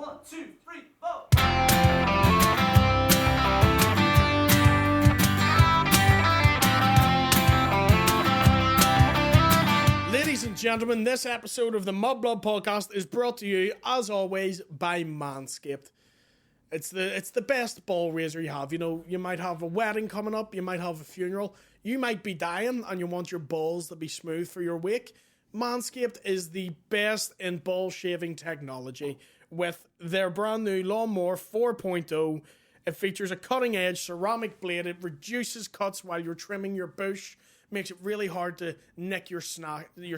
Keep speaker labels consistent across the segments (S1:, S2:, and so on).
S1: 1, 2, 3, 4.
S2: Ladies and gentlemen, this episode of the Mudblood podcast is brought to you, as always, by Manscaped. It's the best ball razor you have. You know, you might have a wedding coming up, you might have a funeral, you might be dying and you want your balls to be smooth for your wake. Manscaped is the best in ball shaving technology with their brand new Lawnmower 4.0. It features a cutting edge ceramic blade. It reduces cuts while you're trimming your bush. Makes it really hard to nick your snack. Really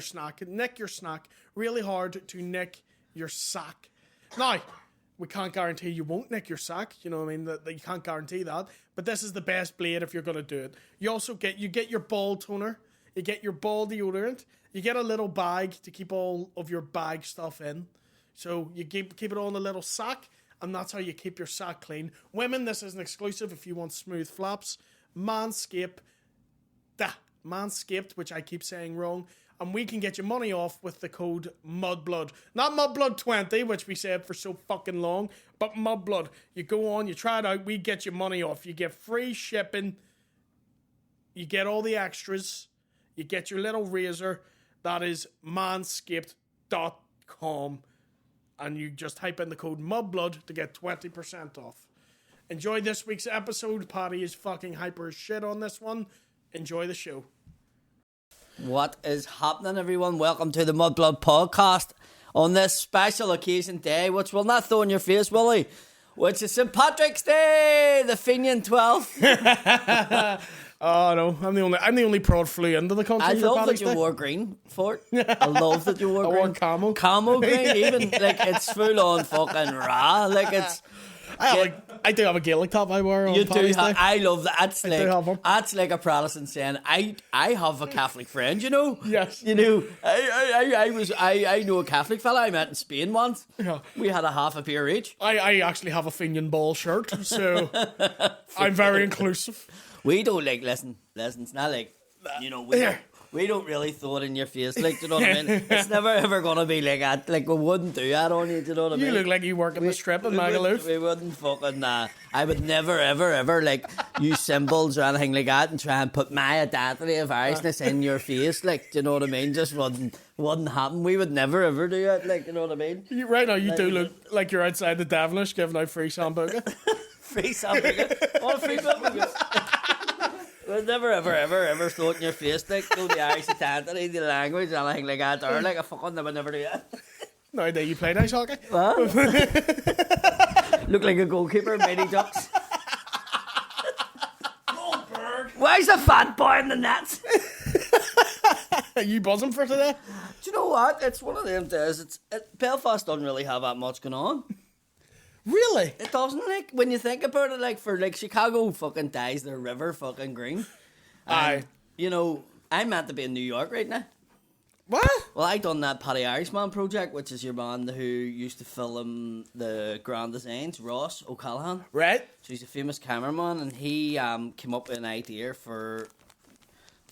S2: hard to nick your sack. Now, we can't guarantee you won't nick your sack. You know what I mean? That you can't guarantee that. But this is the best blade if you're going to do it. You also get your ball toner. You get your ball deodorant. You get a little bag to keep all of your bag stuff in. So you keep it all in a little sack, and that's how you keep your sack clean. Women, this is an exclusive if you want smooth flaps. Manscaped, which I keep saying wrong, and we can get you money off with the code Mudblood. Not Mudblood20, which we said for so fucking long, but Mudblood. You go on, you try it out, we get you money off. You get free shipping, you get all the extras, you get your little razor. That is manscaped.com, and you just type in the code Mudblood to get 20% off. Enjoy this week's episode. Paddy is fucking hyper as shit on this one. Enjoy the show.
S3: What is happening, everyone? Welcome to the Mudblood podcast on this special occasion day, which will not throw in your face, Willie, which is St. Patrick's Day, the Fenian 12th.
S2: Oh no, I'm the only prod flew into the country.
S3: I
S2: for
S3: love
S2: Paddy's
S3: that you
S2: Day.
S3: wore green for it. I love that you wore green.
S2: I wore camo
S3: green, even like it's full on fucking raw. Like it's.
S2: I do have a Gaelic top I wear on Paddy's Day.
S3: I love that.
S2: That's
S3: like a Protestant saying, I have a Catholic friend, you know.
S2: Yes.
S3: You know, I know a Catholic fella I met in Spain once.
S2: Yeah.
S3: We had a half a beer each.
S2: I actually have a Fenian ball shirt, so I'm very inclusive.
S3: We don't listen, it's not like, you know, we don't really throw it in your face, like, do you know what I mean? It's never ever gonna be like that, like, we wouldn't do that on you, do you know what I mean?
S2: You look like you work in the strip in Magaluf.
S3: We wouldn't fucking, I would never ever, like, use symbols or anything like that and try and put my identity of Irishness in your face, like, do you know what I mean? Just wouldn't happen. We would never ever do it, like, you know what I mean?
S2: Right now, you do look like you're outside the Devonish giving out free sambuca.
S3: Free sambuca? What a free sambuca? We'll never, ever throw it in your face, like, know the Irish identity, the language, anything like that, or like, I fucking never do that.
S2: No idea you played ice hockey?
S3: What? Look like a goalkeeper, Mighty Ducks.
S2: Goldberg!
S3: Why is a fat boy in the nets?
S2: Are you buzzing for today?
S3: Do you know what? It's one of them days. Belfast doesn't really have that much going on.
S2: Really?
S3: It doesn't, like, when you think about it, like, for, like, Chicago fucking dyes their river fucking green.
S2: Aye.
S3: You know, I'm meant to be in New York right now.
S2: What?
S3: Well, I done that Paddy'S Man project, which is your man who used to film the Grand Designs, Ross O'Callaghan.
S2: Right.
S3: So he's a famous cameraman, and he came up with an idea to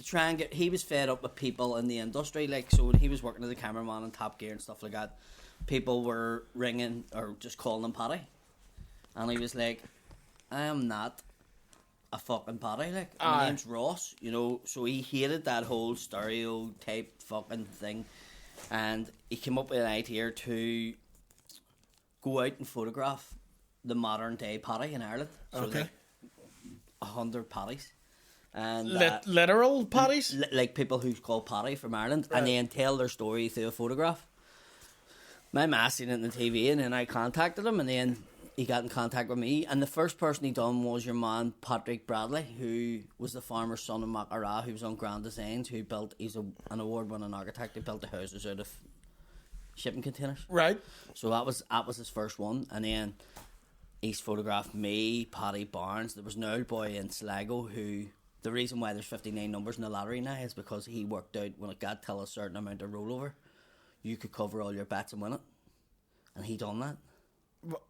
S3: try and he was fed up with people in the industry, like, so when he was working as a cameraman in Top Gear and stuff like that, people were ringing or just calling him Paddy. And he was like, I am not a fucking Paddy, like, my name's Ross, you know. So he hated that whole stereotype fucking thing. And he came up with an idea to go out and photograph the modern day Paddy in Ireland. So
S2: okay.
S3: like 100 Paddies. And
S2: literal Paddy's?
S3: Like people who's called Paddy from Ireland,
S2: right.
S3: And then tell their story through a photograph. My ma seen it on the TV, and then I contacted him, and then he got in contact with me. And the first person he done was your man Patrick Bradley, who was the farmer's son in Macara, who was on Grand Designs, he's an award-winning architect. He built the houses out of shipping containers.
S2: Right.
S3: So that was his first one, and then he's photographed me, Paddy Barnes. There was an old boy in Sligo who. The reason why there's 59 numbers in the lottery now is because he worked out when it got till a certain amount of rollover, you could cover all your bets and win it. And he done that.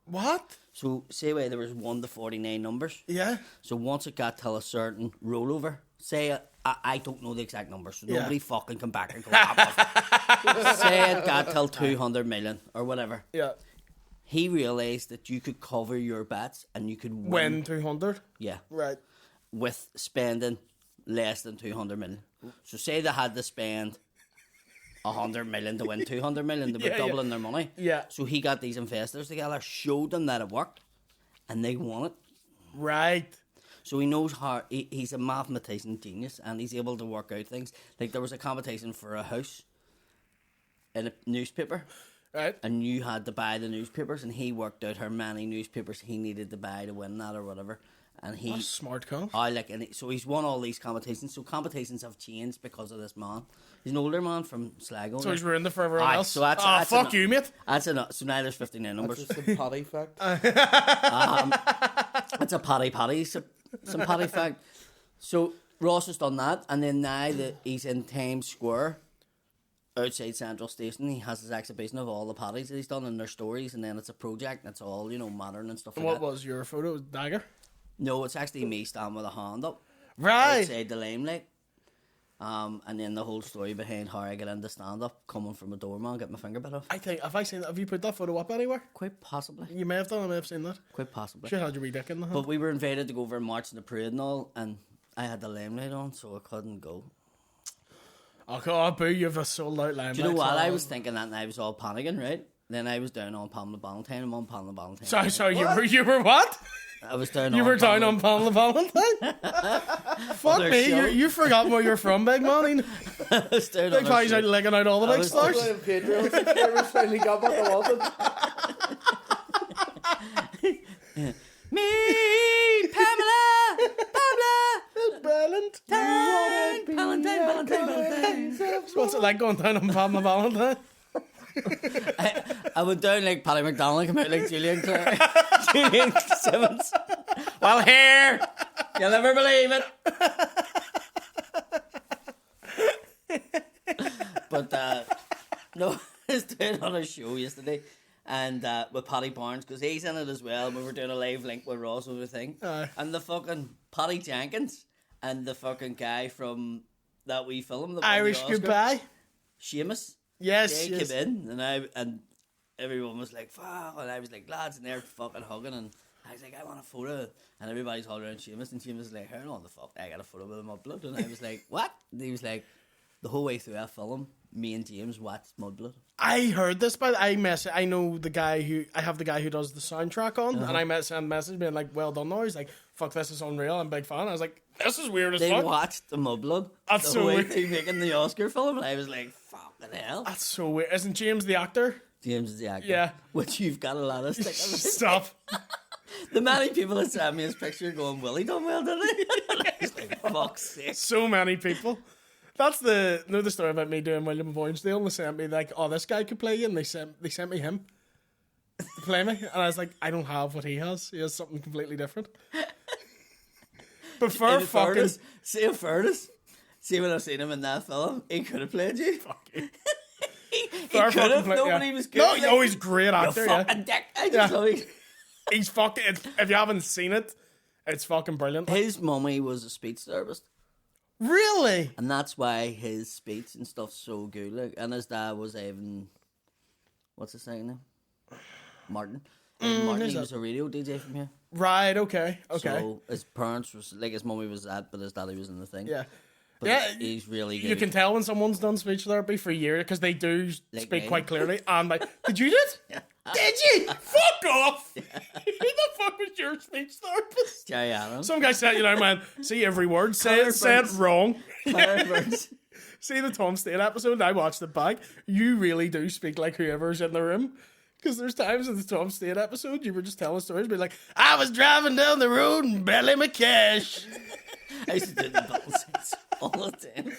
S2: What?
S3: So, say there was 1 to 49 numbers.
S2: Yeah.
S3: So, once it got till a certain rollover, say, I don't know the exact numbers, so nobody fucking come back and go, say it got till 200 million or whatever.
S2: Yeah.
S3: he realised that you could cover your bets and you could
S2: Win 200.
S3: Yeah.
S2: Right.
S3: With spending less than 200 million. So say they had to spend 100 million to win 200 million, they were doubling their money.
S2: Yeah.
S3: So he got these investors together, showed them that it worked, and they won it.
S2: Right.
S3: So he knows how, he's a mathematician genius, and he's able to work out things. Like there was a competition for a house in a newspaper.
S2: Right.
S3: And you had to buy the newspapers, and he worked out how many newspapers he needed to buy to win that or whatever. And he,
S2: That's smart, cunt.
S3: So he's won all these competitions. So competitions have changed because of this man. He's an older man from Sligo.
S2: So he's ruined it for everyone else.
S3: So that's,
S2: fuck you, mate.
S3: That's enough. So now there's 59 numbers.
S1: That's just a potty fact.
S3: That's a paddy. Some paddy fact. So Ross has done that, and then now that he's in Times Square, outside Central Station, he has his exhibition of all the paddies that he's done and their stories, and then it's a project and it's all, modern and stuff like
S2: What
S3: that.
S2: was your photo? Dagger?
S3: No, it's actually me standing with a hand up
S2: Right.
S3: outside the limelight. And then the whole story behind how I get into stand-up, coming from a doorman, get my finger bit off.
S2: I think, have you put that photo up anywhere?
S3: Quite possibly.
S2: You may have done, I may have seen that.
S3: Quite possibly.
S2: Should have had your wee dick in the hand.
S3: But we were invited to go over and march in the parade and all, and I had the limelight on, so I couldn't go.
S2: Oh, boo, you have a sold out limelight.
S3: Do you know what? I was thinking that, and I was all panicking, right? Then I was down on Pamela Valentine. I'm on Pamela Valentine.
S2: Sorry, you were what?
S3: I was down.
S2: You were down on Pamela Valentine? Fuck me, you forgot where you're from, big man.
S3: I was down
S2: Big Paddy's out licking out all the big stars.
S1: Patreon subscribers finally got what they wanted.
S3: Me, Pamela, Valentine.
S2: What's it like going down on Pamela Valentine?
S3: I went down like Paddy McDonald, come out like Julian Simmons. Well, here, you'll never believe it. But no, I was doing on a show yesterday, and with Paddy Barnes, because he's in it as well. And we were doing a live link with Ross over the thing, and the fucking Paddy Jenkins and the fucking guy from that wee film, the
S2: Irish Goodbye.
S3: Seamus.
S2: Yes,
S3: They came in, and everyone was like, fuck, and I was like, lads, and they're fucking hugging, and I was like, I want a photo, and everybody's holding around Seamus, and Seamus was like, how long the fuck, I got a photo with Mudblood, and I was like, what? And he was like, the whole way through that film, me and James watched Mudblood.
S2: I heard this, but I know the guy who does the soundtrack on, and I sent a message being like, well done now. He's like, fuck, this is unreal, I'm a big fan. I was like, this is weird as fuck.
S3: They watched the Mudblood.
S2: That's
S3: the
S2: so
S3: whole way
S2: weird.
S3: through making the Oscar film, and I was like, fucking hell.
S2: That's so weird. Isn't James the actor?
S3: James is the actor.
S2: Yeah.
S3: Which you've got a lot of stickers.
S2: Stop.
S3: The many people that sent me his picture going, Willie done well, didn't he? And I was like, fuck's sake.
S2: So many people. That's the story about me doing William Boynesdale. They sent me like, oh, this guy could play you, and they sent me him to play me, and I was like, I don't have what he has. He has something completely different. But for fucking
S3: see when I've seen him in that film, he could have played you.
S2: fuck you.
S3: He could have. Nobody was good.
S2: No, he's a great actor.
S3: You fucking dick. I just love it.
S2: He's fucking. If you haven't seen it, it's fucking brilliant.
S3: His mummy was a speech therapist.
S2: Really?
S3: And that's why his speech and stuff's so good. Like, and his dad was Evan. What's his name? Martin. Martin. He was a radio DJ from here.
S2: Right. Okay.
S3: So his parents was like his mummy was that, but his daddy was in the thing.
S2: Yeah.
S3: But
S2: yeah,
S3: he's really good.
S2: You can tell when someone's done speech therapy for years because they do
S3: Like
S2: speak
S3: me.
S2: quite clearly. And like, did you do it?
S3: Yeah.
S2: Did you? Fuck off! Who the fuck was your speech therapist?
S3: Jerry Adams.
S2: Some guy said, man, see every word, say it wrong.
S3: Firebirds.
S2: See the Tom State episode? I watched it back. You really do speak like whoever's in the room. Because there's times in the Tom State episode you were just telling stories, be like, I was driving down the road and barely my cash.
S3: I used to do the Built Saints all the time.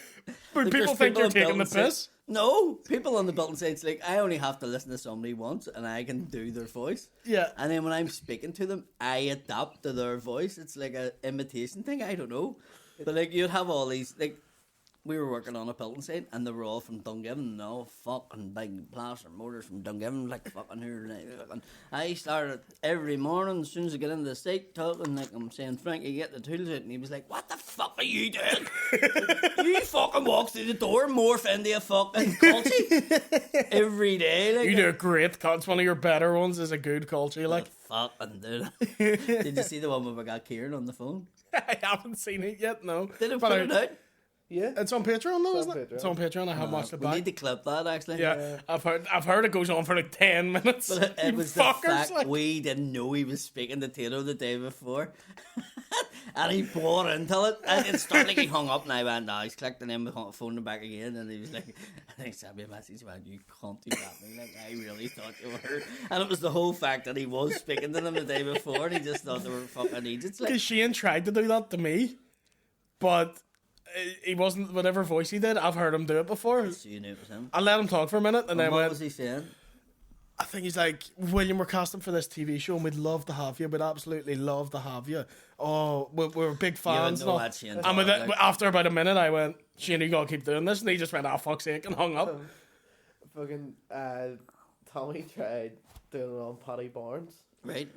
S2: But
S3: Like,
S2: people
S3: there's
S2: think you're
S3: on
S2: taking
S3: Built
S2: the
S3: Saints-
S2: piss.
S3: No, people on the Built Saints, like, I only have to listen to somebody once and I can do their voice.
S2: Yeah.
S3: And then when I'm speaking to them, I adapt to their voice. It's like an imitation thing. I don't know. But, like, you'd have all these, like, we were working on a building site, and they were all from Dungiven, and all fucking big plaster motors from Dungiven, like fucking here. And I started every morning, as soon as I get into the site, talking like I'm saying, Frankie, get the tools out, and he was like, what the fuck are you doing? You fucking walk through the door, morph into a fucking culty every day. Like,
S2: You do a great cut. It's one of your better ones. Is a good culture, like.
S3: fucking dude. Did you see the one where we got Kieran on the phone?
S2: I haven't seen it yet. No.
S3: Did it
S2: But
S3: put it out?
S1: Yeah.
S2: It's on Patreon, though,
S1: It's
S2: isn't
S1: on
S2: it?
S1: Patreon.
S2: It's on Patreon. I haven't watched it
S3: We
S2: back.
S3: need to clip that actually.
S2: Yeah, I've heard it goes on for like 10 minutes.
S3: But it
S2: You
S3: was the
S2: fuckers,
S3: fact
S2: like.
S3: we didn't know he was speaking to Tato the day before. And he bought into it. And it started like he hung up and I went, no, he's clicked and then we phoned him back again and he was like, and he sent me a message, man, you can't do that. And like, I really thought you were. And it was the whole fact that he was speaking to them the day before and he just thought they were fucking idiots. Like,
S2: Because Shane tried to do that to me, but he wasn't, whatever voice he did, I've heard him do it before.
S3: so you knew it was him.
S2: I let him talk for a minute and then
S3: What
S2: went,
S3: was he saying?
S2: I think he's like, William, we're casting for this TV show and we'd love to have you. We'd absolutely love to have you. Oh, we're big fans.
S3: know
S2: and all.
S3: what Shane
S2: And with
S3: thought,
S2: it,
S3: like-
S2: after about a minute, I went, Shane, you gotta keep doing this. And he just went, fuck's sake, and hung up.
S1: Fucking Tommy tried doing it on Paddy Barnes,
S3: Right?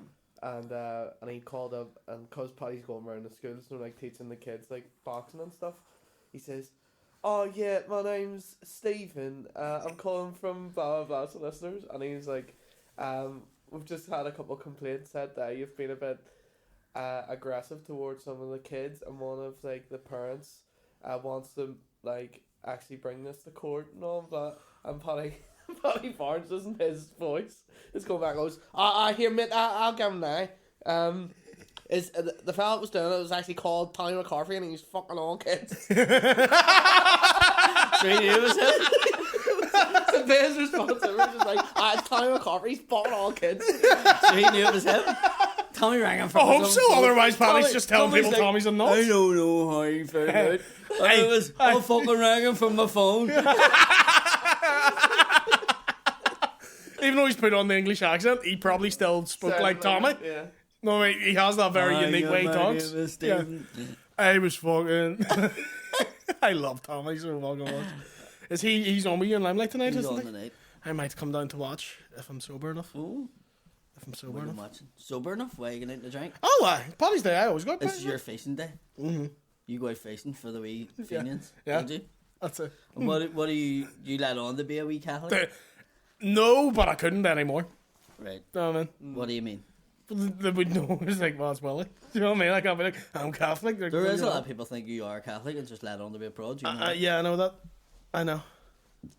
S1: and he called up, and cause Paddy's going around the schools and like teaching the kids like boxing and stuff, he says, "Oh yeah, my name's Stephen. I'm calling from blah blah blah solicitors," and he's like, "We've just had a couple of complaints that you've been a bit aggressive towards some of the kids, and one of like the parents wants to like actually bring this to court and all that." And Paddy Barnes doesn't his voice. Just going back and goes, I hear mate, I'll give him now. Is the fella that was doing it was actually called Tommy McCarthy and he's fucking all kids.
S3: So he knew it was him.
S1: The best response ever was just like, it's Tommy McCarthy, he's fucking all kids.
S3: So he knew it was him. Tommy rang him from
S2: I hope
S3: his
S2: so,
S3: own phone.
S2: otherwise Paddy's just telling
S3: Tommy's
S2: people Tommy's a nut.
S3: I don't know how he found out. I fucking rang him from my phone.
S2: Even though he's put on the English accent, he probably still spoke like Tommy.
S1: Yeah.
S2: No, he has that very unique way he talks. Yeah. I was fucking... I love Tommy so fucking much. Is he's on with you in Limelight tonight,
S3: He's
S2: isn't
S3: on
S2: he?
S3: tonight.
S2: I might come down to watch if I'm sober enough.
S3: Oh,
S2: If I'm sober
S3: what are you
S2: enough.
S3: watching? Sober enough? Why are you getting out to drink?
S2: Oh, Paddy's Day, I always go.
S3: This is your facing day. Mm-hmm. You go out facing for the wee Fenians,
S2: Yeah.
S3: don't you?
S2: That's it.
S3: And what do you let on to be a wee Catholic?
S2: No, but I couldn't anymore.
S3: Right.
S2: No, man.
S3: What do you mean?
S2: They would know. It's like, well, it's Willie. Do you know what I mean? I can't be like, I'm Catholic. Like,
S3: There is
S2: you
S3: a
S2: know.
S3: lot of people think you are Catholic and just let on to be a prod. You know?
S2: Yeah, I know that. I know.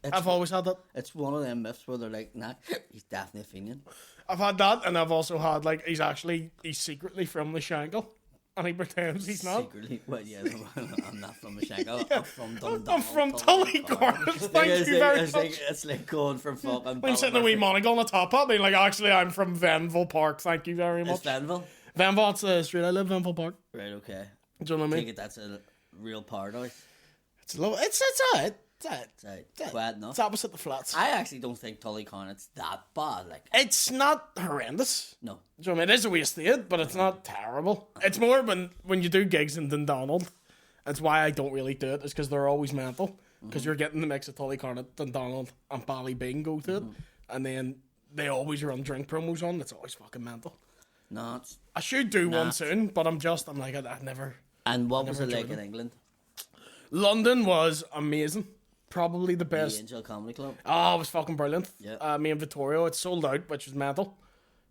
S3: It's-
S2: I've always had that.
S3: It's one of them myths where they're like, nah, he's definitely a Fenian.
S2: I've had that, and I've also had, like, he's secretly from the Shankill, and he pretends he's not.
S3: Secretly, well, yeah, I'm not from Mashango. I'm from Dundalk.
S2: I'm from Tullycorners. Thank you very much.
S3: It's like going from fucking.
S2: I'm sitting a wee monocle on the top up, being like, actually, I'm from Venville Park. Thank you very
S3: It's
S2: much.
S3: Danville.
S2: Venville, it's the street I live, Venville Park.
S3: Right, okay.
S2: Do you know what I
S3: Take
S2: mean?
S3: it that's a real paradise.
S2: It's alright. It's alright. It's alright.
S3: It's quiet enough.
S2: It's opposite the flats.
S3: I actually don't think Tullycorn's that bad. Like,
S2: It's not horrendous.
S3: no.
S2: Do you know what I mean? It is a waste of it, but it's not terrible. It's more when you do gigs in Dundonald. That's why I don't really do it, is because they're always mental. Because you're getting the mix of Tullycorn, Dundonald, and Ballybing go to it. And then they always run drink promos on. It's always fucking mental.
S3: No, it's...
S2: I should do one soon, but I'm like, I've never...
S3: And what was it
S2: never
S3: like
S2: enjoyed
S3: in England?
S2: London was amazing. Probably the
S3: The
S2: best.
S3: Angel Comedy Club?
S2: Oh, it was fucking brilliant.
S3: Yeah.
S2: Me and Vittorio, it sold out, which was mental.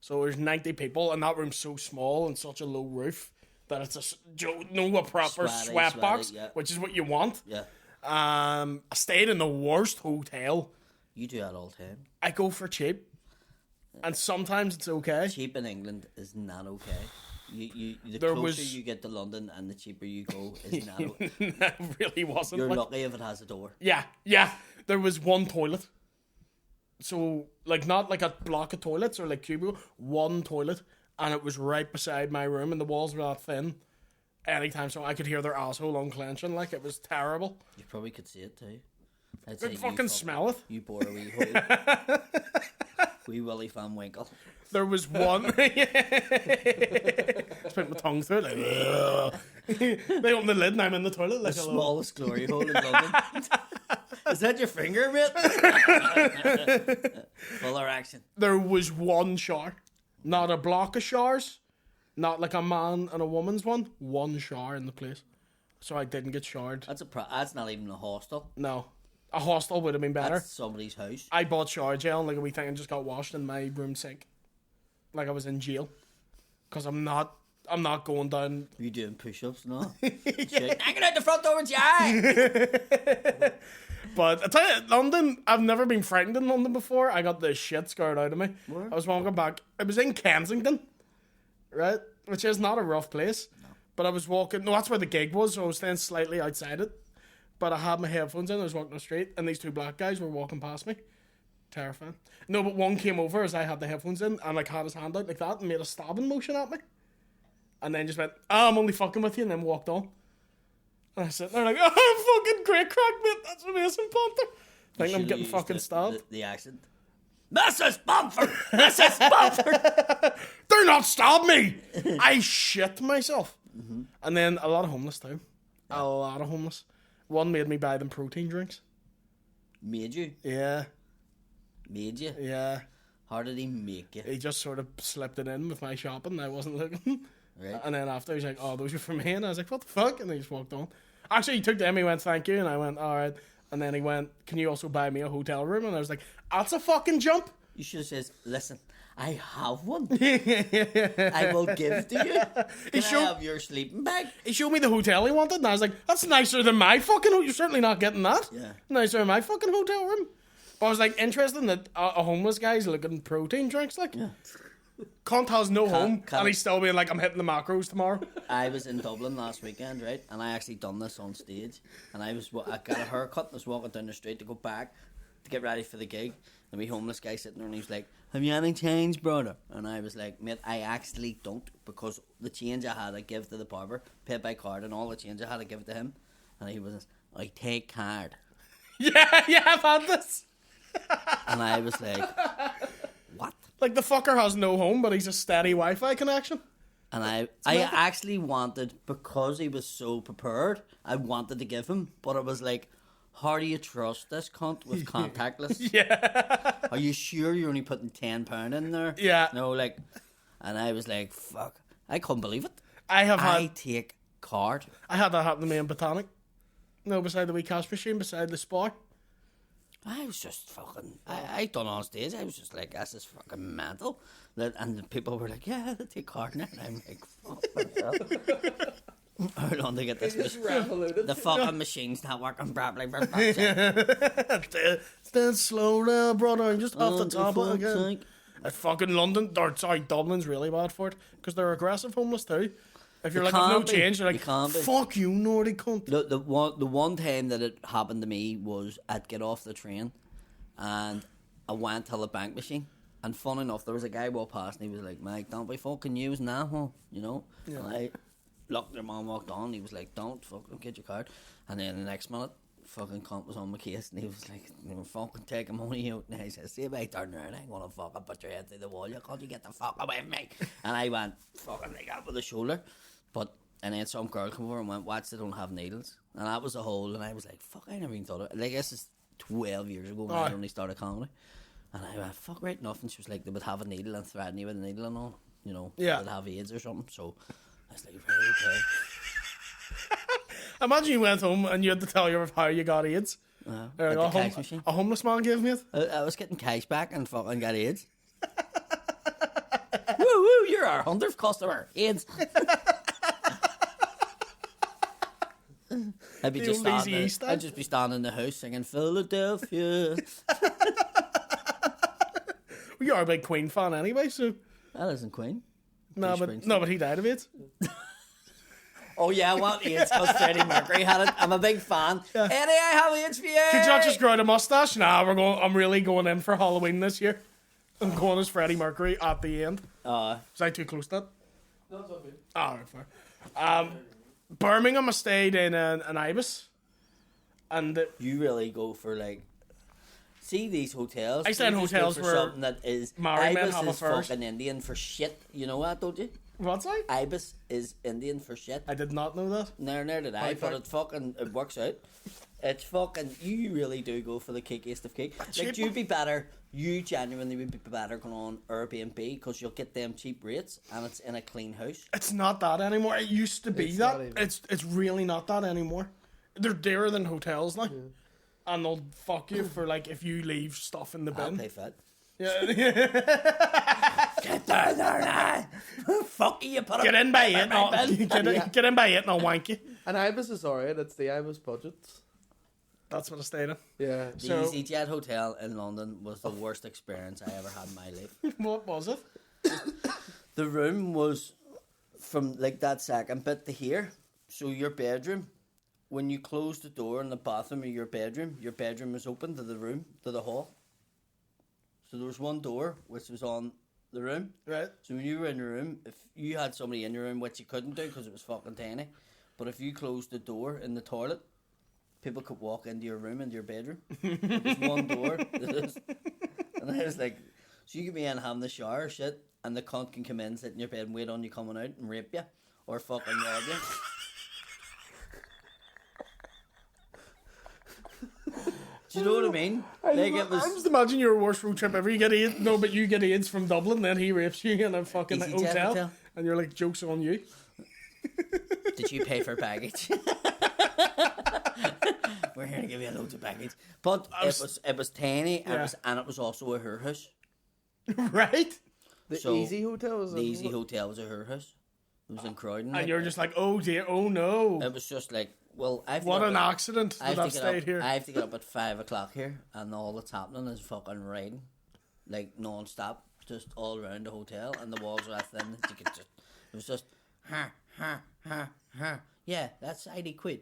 S2: So there's 90 people, and that room's so small and such a low roof that it's a proper sweat box,
S3: yeah.
S2: which is what you want.
S3: Yeah.
S2: I stayed in the worst hotel.
S3: You do that all the time.
S2: I go for cheap, and sometimes it's okay.
S3: Cheap in England is not okay. The
S2: There
S3: closer
S2: was-
S3: you get to London and the cheaper you go is not okay.
S2: It really wasn't.
S3: You're
S2: like-
S3: lucky if it has a door.
S2: Yeah. There was one toilet. So, like, not like a block of toilets or like cubicle, one toilet, and it was right beside my room, and the walls were that thin. Anytime, so I could hear their asshole unclenching, like, it was terrible.
S3: You probably could see it too. I'd
S2: I
S3: say
S2: could fucking smell it.
S3: You bore a wee hole. Wee Willie Van Winkle.
S2: There was one. Spent my tongue through it. Like, They open the lid and I'm in the toilet like
S3: The
S2: a little...
S3: smallest glory hole in London. Is that your finger, mate? Full erection.
S2: There was one shower. Not a block of showers. Not like a man and a woman's one. One shower in the place. So I didn't get showered.
S3: That's not even a hostel.
S2: No. A hostel would have been better.
S3: That's somebody's house.
S2: I bought shower gel and like a wee thing and just got washed in my room sink. Like I was in jail. Because I'm not going down.
S3: Are you doing push-ups? No. Shit. Hanging out the front door with your eye.
S2: But I tell you, London, I've never been frightened in London before. I got the shit scared out of me.
S3: Where?
S2: I was walking back. It was in Kensington, right? Which is not a rough place. No. But I was walking. No, that's where the gig was, so I was staying slightly outside it. But I had my headphones in. I was walking the street, and these two black guys were walking past me. Terrifying. No, but one came over as I had the headphones in, and like had his hand out like that, and made a stabbing motion at me. And then just went, I'm only fucking with you, and then walked on. And I sit there like, fucking great crack, mate. That's amazing, Panther. I think I'm getting fucking stabbed.
S3: The accent. Mrs. Bamford! Mrs. Bamford!
S2: Do not stab me! I shit myself. Mm-hmm. And then a lot of homeless too. A lot of homeless. One made me buy them protein drinks.
S3: Made you?
S2: Yeah.
S3: Made you?
S2: Yeah.
S3: How did he make you?
S2: He just sort of slipped it in with my shopping. I wasn't looking.
S3: Right.
S2: And then after, he's like, those are for me. And I was like, what the fuck? And he just walked on. Actually, he took them, he went, thank you. And I went, all right. And then he went, can you also buy me a hotel room? And I was like, that's a fucking jump.
S3: You should have said, listen, I have one. I will give to you. Can I have your sleeping bag?
S2: He showed me the hotel he wanted. And I was like, that's nicer than my fucking hotel. You're certainly not getting that.
S3: Yeah.
S2: Nicer than my fucking hotel room. But I was like, interesting that a homeless guy's looking at protein drinks. Like,
S3: yeah.
S2: Cunt has no home, and he's still being like, I'm hitting the macros tomorrow.
S3: I was in Dublin last weekend, right? And I actually done this on stage. And I got a haircut and was walking down the street to go back to get ready for the gig. And we homeless guy sitting there and he was like, have you any change, brother? And I was like, mate, I actually don't, because the change I had I give to the barber, paid by card, and all the change I had I give to him. And he was, I take card.
S2: Yeah, I've had this.
S3: And I was like, what?
S2: Like the fucker has no home, but he's a steady Wi-Fi connection.
S3: And I actually wanted, because he was so prepared, I wanted to give him, but it was like, how do you trust this cunt with contactless?
S2: Yeah.
S3: Are you sure you're only putting £10 in there?
S2: Yeah.
S3: No, like, and I was like, fuck, I couldn't believe it.
S2: I
S3: take card.
S2: I had that happen to me in Botanic. No, beside the wee cash machine, beside the spa.
S3: I was just fucking... I done on stage. I was just like, this is fucking mental. And the people were like, yeah, they take card now. And I'm like, fuck myself. How long to get this machine? The fucking machine's not working properly.
S2: Stand slow now, brother. I'm just off the top of it again. At fucking Dublin's really bad for it. Because they're aggressive homeless too. If you're like, no change, they're like, fuck you, naughty cunt.
S3: The one time that it happened to me was I'd get off the train and I went to the bank machine. And fun enough, there was a guy walked past and he was like, Mike, don't be fucking using that one, you know? Yeah. And I looked at him and walked on. He was like, don't fucking get your card. And then the next minute, fucking cunt was on my case and he was like, fucking take him money out. And I said, see if I turn around, I'm gonna fucking put your head through the wall. You can't you get the fuck away from me? And I went fucking like that with the shoulder. And then some girl came over and went, watch, they don't have needles. And that was a hole. And I was like, fuck, I never even thought of it. Like, this is 12 years ago when I only started comedy. And I went, fuck, right enough. And she was like, they would have a needle and threaten you with a needle and all. You know,
S2: yeah.
S3: They'd have AIDS or something. So I was like, right, okay.
S2: Imagine you went home and you had to tell her how you got AIDS.
S3: Like
S2: a homeless man gave me it.
S3: I was getting cash back and fucking got AIDS. Woo, you're our 100th customer. AIDS. I'd just be standing in the house singing Philadelphia.
S2: Well, you are a big Queen fan anyway, so.
S3: That isn't Queen.
S2: No, but he died of it.
S3: Oh yeah, well, AIDS because Freddie Mercury had it. I'm a big fan. Yeah. Eddie, I have AIDS for you.
S2: Could you not just grow out a mustache? Nah, I'm really going in for Halloween this year. I'm going as Freddie Mercury at the end. Was I too close to that?
S1: No, it's all good.
S2: Right, fair. Birmingham, I stayed in an Ibis, and
S3: you really go for like, see these hotels.
S2: I stay in hotels
S3: for
S2: where
S3: something that is
S2: married men have
S3: is
S2: affairs.
S3: fucking Indian for shit. You know that, don't you?
S2: What's that?
S3: Ibis is Indian for shit.
S2: I did not know that.
S3: Near did I, but it works out. It's fucking, you really do go for the cakeiest of cake. Like, you genuinely would be better going on Airbnb because you'll get them cheap rates and it's in a clean house.
S2: It's not that anymore. It used to be that. It's really not that anymore. They're dearer than hotels now. Yeah. And they'll fuck you for, like, if you leave stuff in the bin.
S3: I'll pay for it.
S2: Yeah.
S3: Get down there now. Fuck you, put
S2: Get in by 8 get in by 8 and I'll wank you.
S1: And Ibis is alright, it's the Ibis budgets.
S2: That's what I stayed in.
S1: Yeah.
S3: The EasyJet hotel in London was the worst experience I ever had in my life.
S2: What was it?
S3: The room was from like that second bit to here. So your bedroom, when you closed the door in the bathroom of your bedroom was open to the room, to the hall. So there was one door which was on the room.
S2: Right.
S3: So when you were in the room, if you had somebody in your room, which you couldn't do because it was fucking tiny, but if you closed the door in the toilet, people could walk into your room, into your bedroom. There's one door. And I was like, so you could be in having the shower, shit, and the cunt can come in, sit in your bed and wait on you coming out and rape you. Or fucking rob you. Do you know what I mean?
S2: I just imagine your worst road trip ever. You get AIDS, no, but you get AIDS from Dublin, then he rapes you in a fucking hotel, and you're like, joke's on you.
S3: Did you pay for baggage? We're here to give you loads of baggage. But it was tiny, and it was also a her house.
S2: Right?
S1: The Easy Hotel was
S3: Easy Hotel was a her house. It was in Croydon.
S2: And you're just like, oh dear, oh no.
S3: It was just like, well,
S2: what an accident that I've stayed here.
S3: I have to get up at 5 o'clock here, and all that's happening is fucking rain, like non-stop, just all around the hotel, and the walls are that thin that you could just, it was just, yeah, that's 80 quid,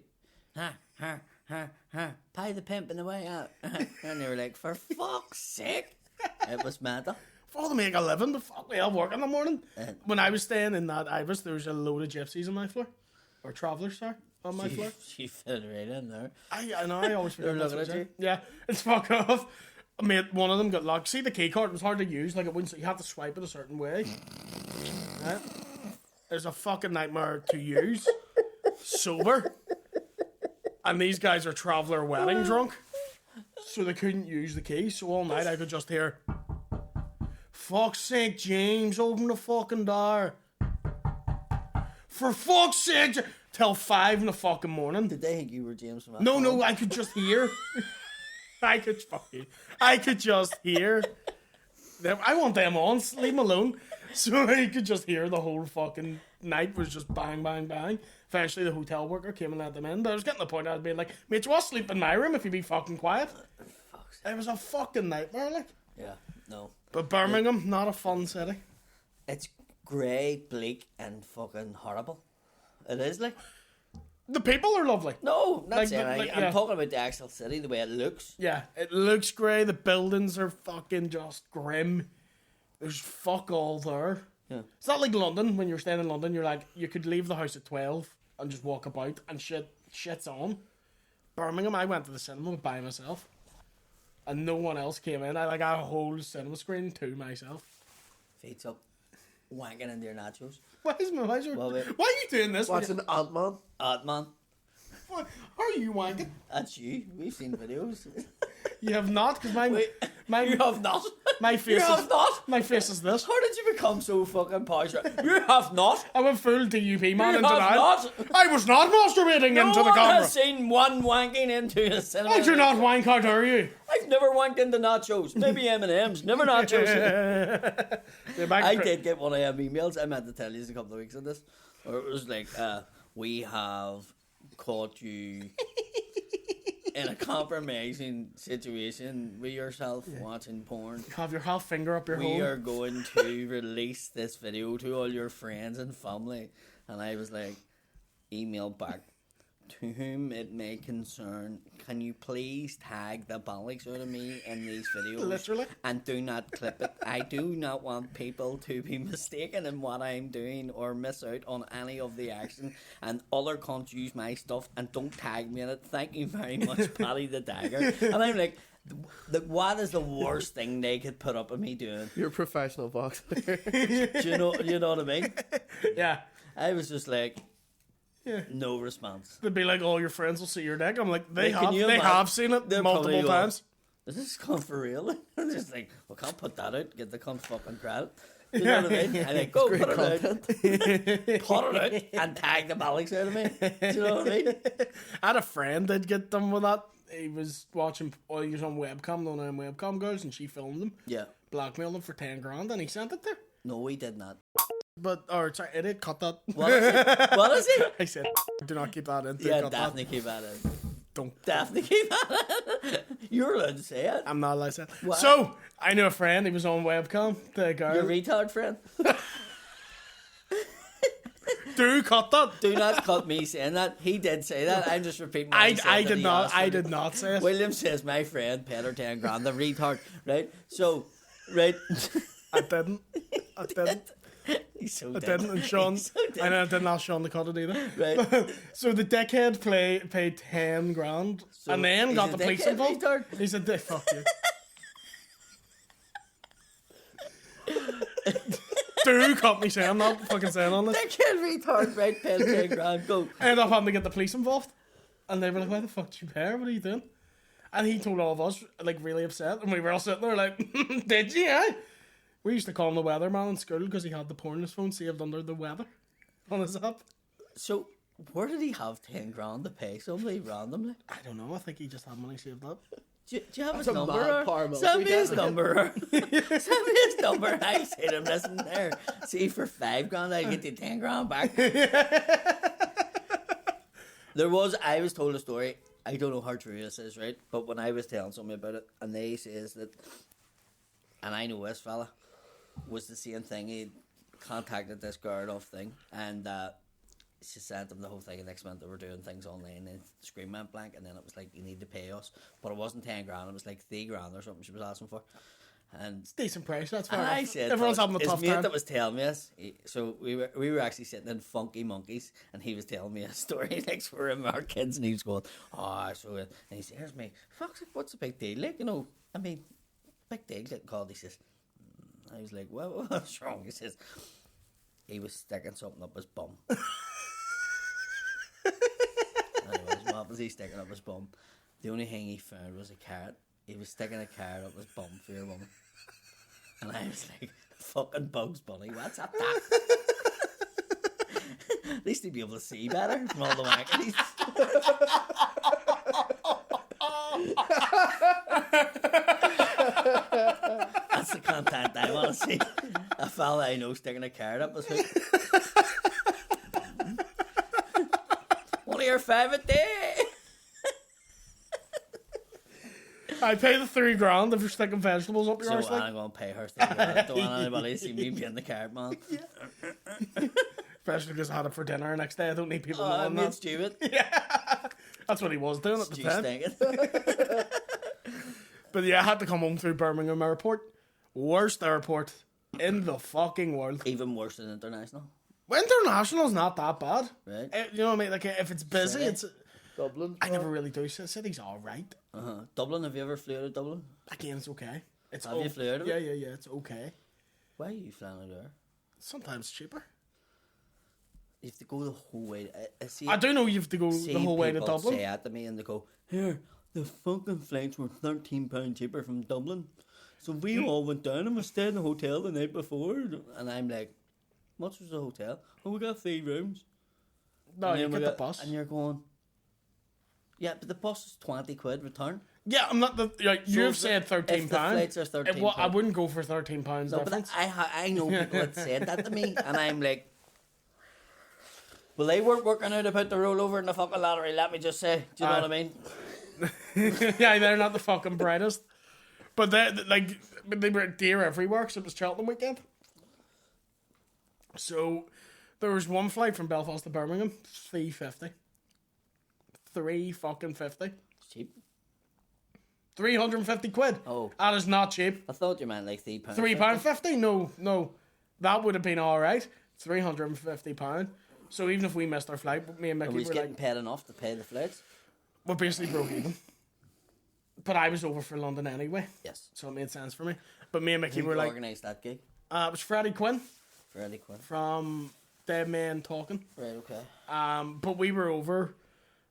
S3: pay the pimp in the way out, and they were like, for fuck's sake, it was mad.
S2: For to make a living, but fuck me, I'll work in the morning. When I was staying in that Ibis, there was a load of gypsies on my floor, or travellers, sorry. On my floor.
S3: She fit right in there.
S2: I know, I always forget.
S3: They're looking at you.
S2: Yeah, it's fuck off. Mate, one of them got locked. See, the key card was hard to use. Like, it wouldn't. You had to swipe it a certain way. Right? There's a fucking nightmare to use. Sober. And these guys are traveller wedding drunk. So they couldn't use the key. So all night I could just hear, fuck's sake, James, open the fucking door. For fuck's sake, till 5 in the fucking morning.
S3: Did they think you were James from
S2: No, I could just hear. I could just hear. I want them on, leave them alone. So I could just hear the whole fucking night was just bang, bang, bang. Eventually the hotel worker came and let them in. But I was getting to the point I was being like, mate, you want to sleep in my room if you be fucking quiet? It was a fucking nightmare, like.
S3: Yeah, no.
S2: But Birmingham, not a fun city.
S3: It's grey, bleak, and fucking horrible. It is, like.
S2: The people are lovely.
S3: No, not
S2: like,
S3: saying.
S2: like,
S3: I'm talking about the actual city, the way it looks.
S2: Yeah, it looks grey. The buildings are fucking just grim. There's fuck all there.
S3: Yeah.
S2: It's not like London. When you're staying in London, you're like, you could leave the house at 12 and just walk about and shit's on. Birmingham, I went to the cinema by myself. And no one else came in. I had a whole cinema screen to myself.
S3: Feet up. Wanking into your nachos.
S2: Why are you doing this?
S1: Watching Ant-Man.
S3: Ant-Man.
S2: What? How are you wanking?
S3: That's you. We've seen videos.
S2: You have not, because
S3: you have not.
S2: My face.
S3: You have not.
S2: My face is this.
S3: How did you become so fucking posh? You have not.
S2: I went full DUP man
S3: you
S2: into that.
S3: Not.
S2: I was not masturbating into the camera.
S3: No one has seen one wanking into a cinema.
S2: I do not wank, how dare you?
S3: I've never wanked into nachos. Maybe M&M's. Never nachos. I did get one of them emails. I meant to tell you a couple of weeks of this. Or it was like, we have caught you in a compromising situation with yourself watching porn.
S2: Have your half finger up your hole.
S3: We are going to release this video to all your friends and family. And I was like, email back, to whom it may concern, can you please tag the bollocks out of me in these videos?
S2: Literally.
S3: And do not clip it. I do not want people to be mistaken in what I'm doing or miss out on any of the action. And other cunts use my stuff and don't tag me in it. Thank you very much, Paddy the Dagger. And I'm like, What is the worst thing they could put up with me doing?
S1: You're a professional boxer.
S3: Do you know what I mean?
S2: Yeah.
S3: I was just like,
S2: Yeah.
S3: no response.
S2: They'd be like, all your friends will see your dick. I'm like,
S3: Like, can you
S2: they
S3: imagine?
S2: have seen it
S3: They're
S2: multiple
S3: probably
S2: times.
S3: Is this cunt for real? I'm just like, well, can't put that out. Get the cunt fucking credit. You know what I mean? And like, go put it out. Put it out and tag the Alex out of me. Do you know what I mean?
S2: I had a friend that get done with that. He was watching, he was on webcam, one of them webcam girls, and she filmed him,
S3: Yeah.
S2: blackmailed him for 10 grand, and he sent it there.
S3: No, we did not.
S2: But, sorry, idiot, cut that.
S3: What is it? What is it?
S2: I said, do not keep that in.
S3: Yeah,
S2: cut
S3: definitely keep that in.
S2: That. Don't.
S3: Definitely keep that in. You're allowed to say it.
S2: I'm not allowed to say it.
S3: What?
S2: So, I knew a friend, he was on webcam, the girl.
S3: Your retard friend.
S2: Do cut that.
S3: Do not cut me saying that. He did say that. I'm just repeating what he said
S2: I
S3: that
S2: did
S3: he
S2: not.
S3: asked
S2: I
S3: for.
S2: did not say it.
S3: William says my friend paid her 10 grand. The retard, right? So, right.
S2: I didn't. I didn't.
S3: He's so
S2: I
S3: dead.
S2: didn't. And Sean,
S3: He's so dead.
S2: I know I didn't ask Sean to cut it either.
S3: Right.
S2: So the dickhead paid 10 grand
S3: So
S2: and then
S3: he's
S2: got
S3: a
S2: the police
S3: dickhead
S2: involved.
S3: retard?
S2: He said, fuck you. Do cut me saying that. Fucking saying on this.
S3: Dickhead retard, right? Paid 10 grand. Go.
S2: I ended up having to get the police involved. And they were like, why the fuck did you pay her? What are you doing? And he told all of us, like, really upset. And we were all sitting there like, did you, eh? We used to call him the weatherman in school because he had the porn on his phone saved under the weather on his app.
S3: So, where did he have 10 grand to pay somebody randomly?
S2: I don't know. I think he just had money saved up.
S3: Do you have his
S1: a
S3: number?
S1: mad power
S3: Or?
S1: move.
S3: Send me
S1: We
S3: his
S1: definitely-
S3: number. Send me his number. I say to him, listen there. See, for 5 grand, I get the 10 grand back. I was told a story. I don't know how true this is, right? But when I was telling somebody about it, and they says that, and I know this fella, was the same thing. He contacted this girl off thing, and she sent him the whole thing. And next month they were doing things online, and the screen went blank, and then it was like, you need to pay us, but it wasn't 10 grand. It was like 3 grand or something she was asking for, and
S2: Decent price, that's fair
S3: and I
S2: enough.
S3: said,
S2: Everyone's having a
S3: his
S2: tough
S3: mate
S2: time.
S3: that was telling me this. So we were actually sitting in Funky Monkeys, and he was telling me a story next to him, our kids, and he was going, and he says, here's me, fuck's it, what's the big deal? Like, you know, I mean, big deal getting called. He says, I was like, well, what's wrong? He says, he was sticking something up his bum. Anyways, what was he sticking up his bum? The only thing he found was a carrot. He was sticking a carrot up his bum for your woman. And I was like, fucking Bugs Bunny, what's up that? At least he'd be able to see better from all the wackities. That's the content I want to see. A fella I know sticking a carrot up his hook. One of your favourite day.
S2: I pay the 3 grand if you're sticking vegetables up your
S3: So
S2: arse. Like.
S3: I'm going to pay her thing. I don't want anybody to see me being the carrot man.
S2: Especially because I had it for dinner the next day. I don't need people
S3: Oh, I
S2: knowing
S3: made
S2: that.
S3: stupid.
S2: That's what he was doing at the
S3: Stew
S2: time.
S3: stinking.
S2: But yeah, I had to come home through Birmingham Airport. Worst airport in the fucking world.
S3: Even worse than international.
S2: Well, international's not that bad.
S3: Right.
S2: You know what I mean? Like, if it's busy,
S3: City.
S2: it's...
S1: Dublin.
S2: I never really do. City's alright.
S3: Dublin, have you ever flew out of Dublin?
S2: Again, it's okay. It's
S3: Have you flew out of it?
S2: Yeah, it's okay.
S3: Why are you flying out there?
S2: Sometimes cheaper.
S3: You have to go the whole way. I see.
S2: I do know you have to go
S3: see
S2: the whole way to
S3: people
S2: Dublin.
S3: say that to me and they go, here, the fucking flights were £13 cheaper from Dublin. So we all went down and we stayed in the hotel the night before. And I'm like, what was the hotel? Oh, we got 3 rooms.
S2: No,
S3: And
S2: you
S3: then we
S2: get the
S3: got-
S2: bus.
S3: And you're going, yeah, but the bus is 20 quid return.
S2: Yeah, I'm not the... Like,
S3: So
S2: you've
S3: if
S2: said
S3: the-
S2: £13.
S3: if the flights are £13
S2: I wouldn't go for £13
S3: No, but
S2: difference.
S3: I know people that said that to me, and I'm like, well, they weren't working out about the rollover in the fucking lottery, let me just say. Do you know what I mean?
S2: Yeah, they're not the fucking brightest. But they were dear everywhere because it was Cheltenham weekend. So there was one flight from Belfast to Birmingham, £3.50. £3.50.
S3: It's cheap.
S2: 350 quid.
S3: Oh.
S2: That is not cheap.
S3: I thought you meant like £3.
S2: £3.50? No. That would have been alright. £350. So even if we missed our flight, me and
S3: Are
S2: Mickey
S3: we
S2: were
S3: getting
S2: like,
S3: paid enough to pay the flights?
S2: we're basically broke even. But I was over for London anyway,
S3: Yes.
S2: so it made sense for me. But me and Mickey
S3: Who
S2: were like,
S3: organised that gig?
S2: it was Freddie Quinn
S3: Freddie Quinn.
S2: from Dead Men Talking.
S3: Right, okay.
S2: But we were over,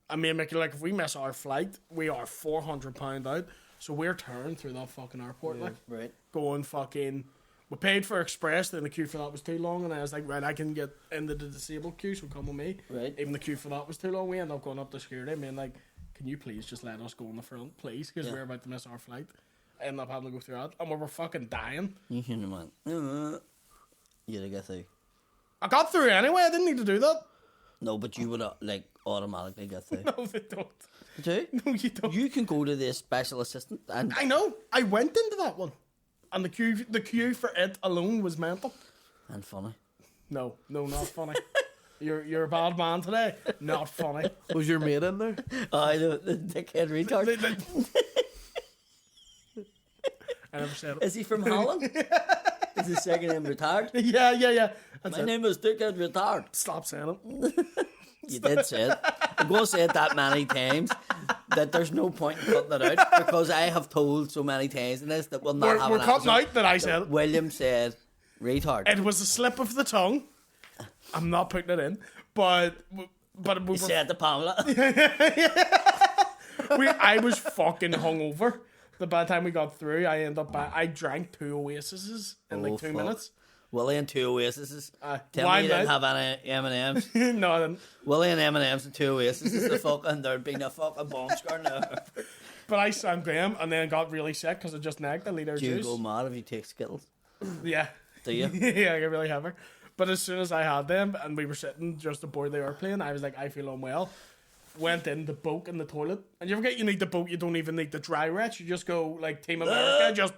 S2: and me and Mickey were like, if we miss our flight, we are £400 out. So we're tearing through that fucking airport, like,
S3: Right.
S2: going fucking. We paid for express, then the queue for that was too long, and I was like, right, I can get into the disabled queue, so come with me.
S3: Right.
S2: Even the queue for that was too long. We ended up going up to security and being like, can you please just let us go in the front, please? Because we're about to miss our flight. I ended up having to go through that, and we were fucking dying.
S3: You should have went. You'd have got through.
S2: I got through anyway, I didn't need to do that.
S3: No, but you would have, like, automatically got through.
S2: No, they don't.
S3: Do you?
S2: No, you don't.
S3: You can go to the special assistant and...
S2: I know. I went into that one. And the queue for it alone was mental.
S3: And funny.
S2: No, not funny. You're a bad man today. Not funny.
S1: Was your mate in there?
S3: I know, the dickhead retard.
S2: I never said it.
S3: Is he from Holland? Is his second name retard?
S2: Yeah. That's
S3: My
S2: it.
S3: name is Dickhead Retard.
S2: Stop saying it.
S3: You did say it. I'm going to say it that many times that there's no point in cutting it out because I have told so many times in this that we'll not have
S2: We're
S3: an
S2: cutting
S3: episode
S2: out that I said it.
S3: William said retard.
S2: It was a slip of the tongue. I'm not putting it in. But we
S3: He
S2: were,
S3: said to Pamela.
S2: I was fucking hungover. By the time we got through, I drank 2 Oasises in like 2
S3: fuck.
S2: minutes.
S3: Willie and 2 Oasises. Tell
S2: why
S3: me you didn't
S2: not?
S3: have any M&M's.
S2: No, I didn't.
S3: Willie and M&M's and 2 Oasises. The fucking, there'd been a fucking bomb scar now.
S2: But I sang them and then got really sick because I just nagged a liter of
S3: Do you
S2: juice.
S3: go mad if you take Skittles?
S2: Yeah.
S3: Do you?
S2: Yeah, I get really heavy. But as soon as I had them and we were sitting just aboard the airplane, I was like, I feel unwell. Went in the boat in the toilet. And you forget you need the boat, you don't even need the dry ret. You just go like Team America, just...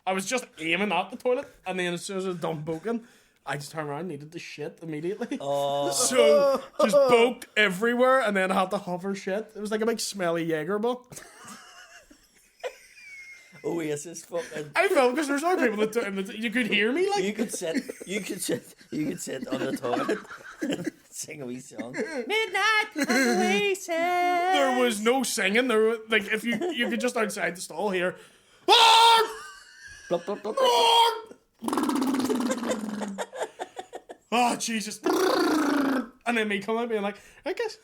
S2: I was just aiming at the toilet. And then as soon as I was done boking, I just turned around, needed to shit immediately.
S3: Oh.
S2: So just boked everywhere and then I had to hover shit. It was like a big smelly Jaeger ball.
S3: Oasis fucking...
S2: I felt because there's other people that you could hear me like...
S3: You could sit on the toilet and sing a wee song. Midnight Oasis.
S2: There was no singing. There was, like if you could just outside the stall hear.
S3: Blop, blop, blop, blop.
S2: Oh Jesus! And then me coming being like, I guess.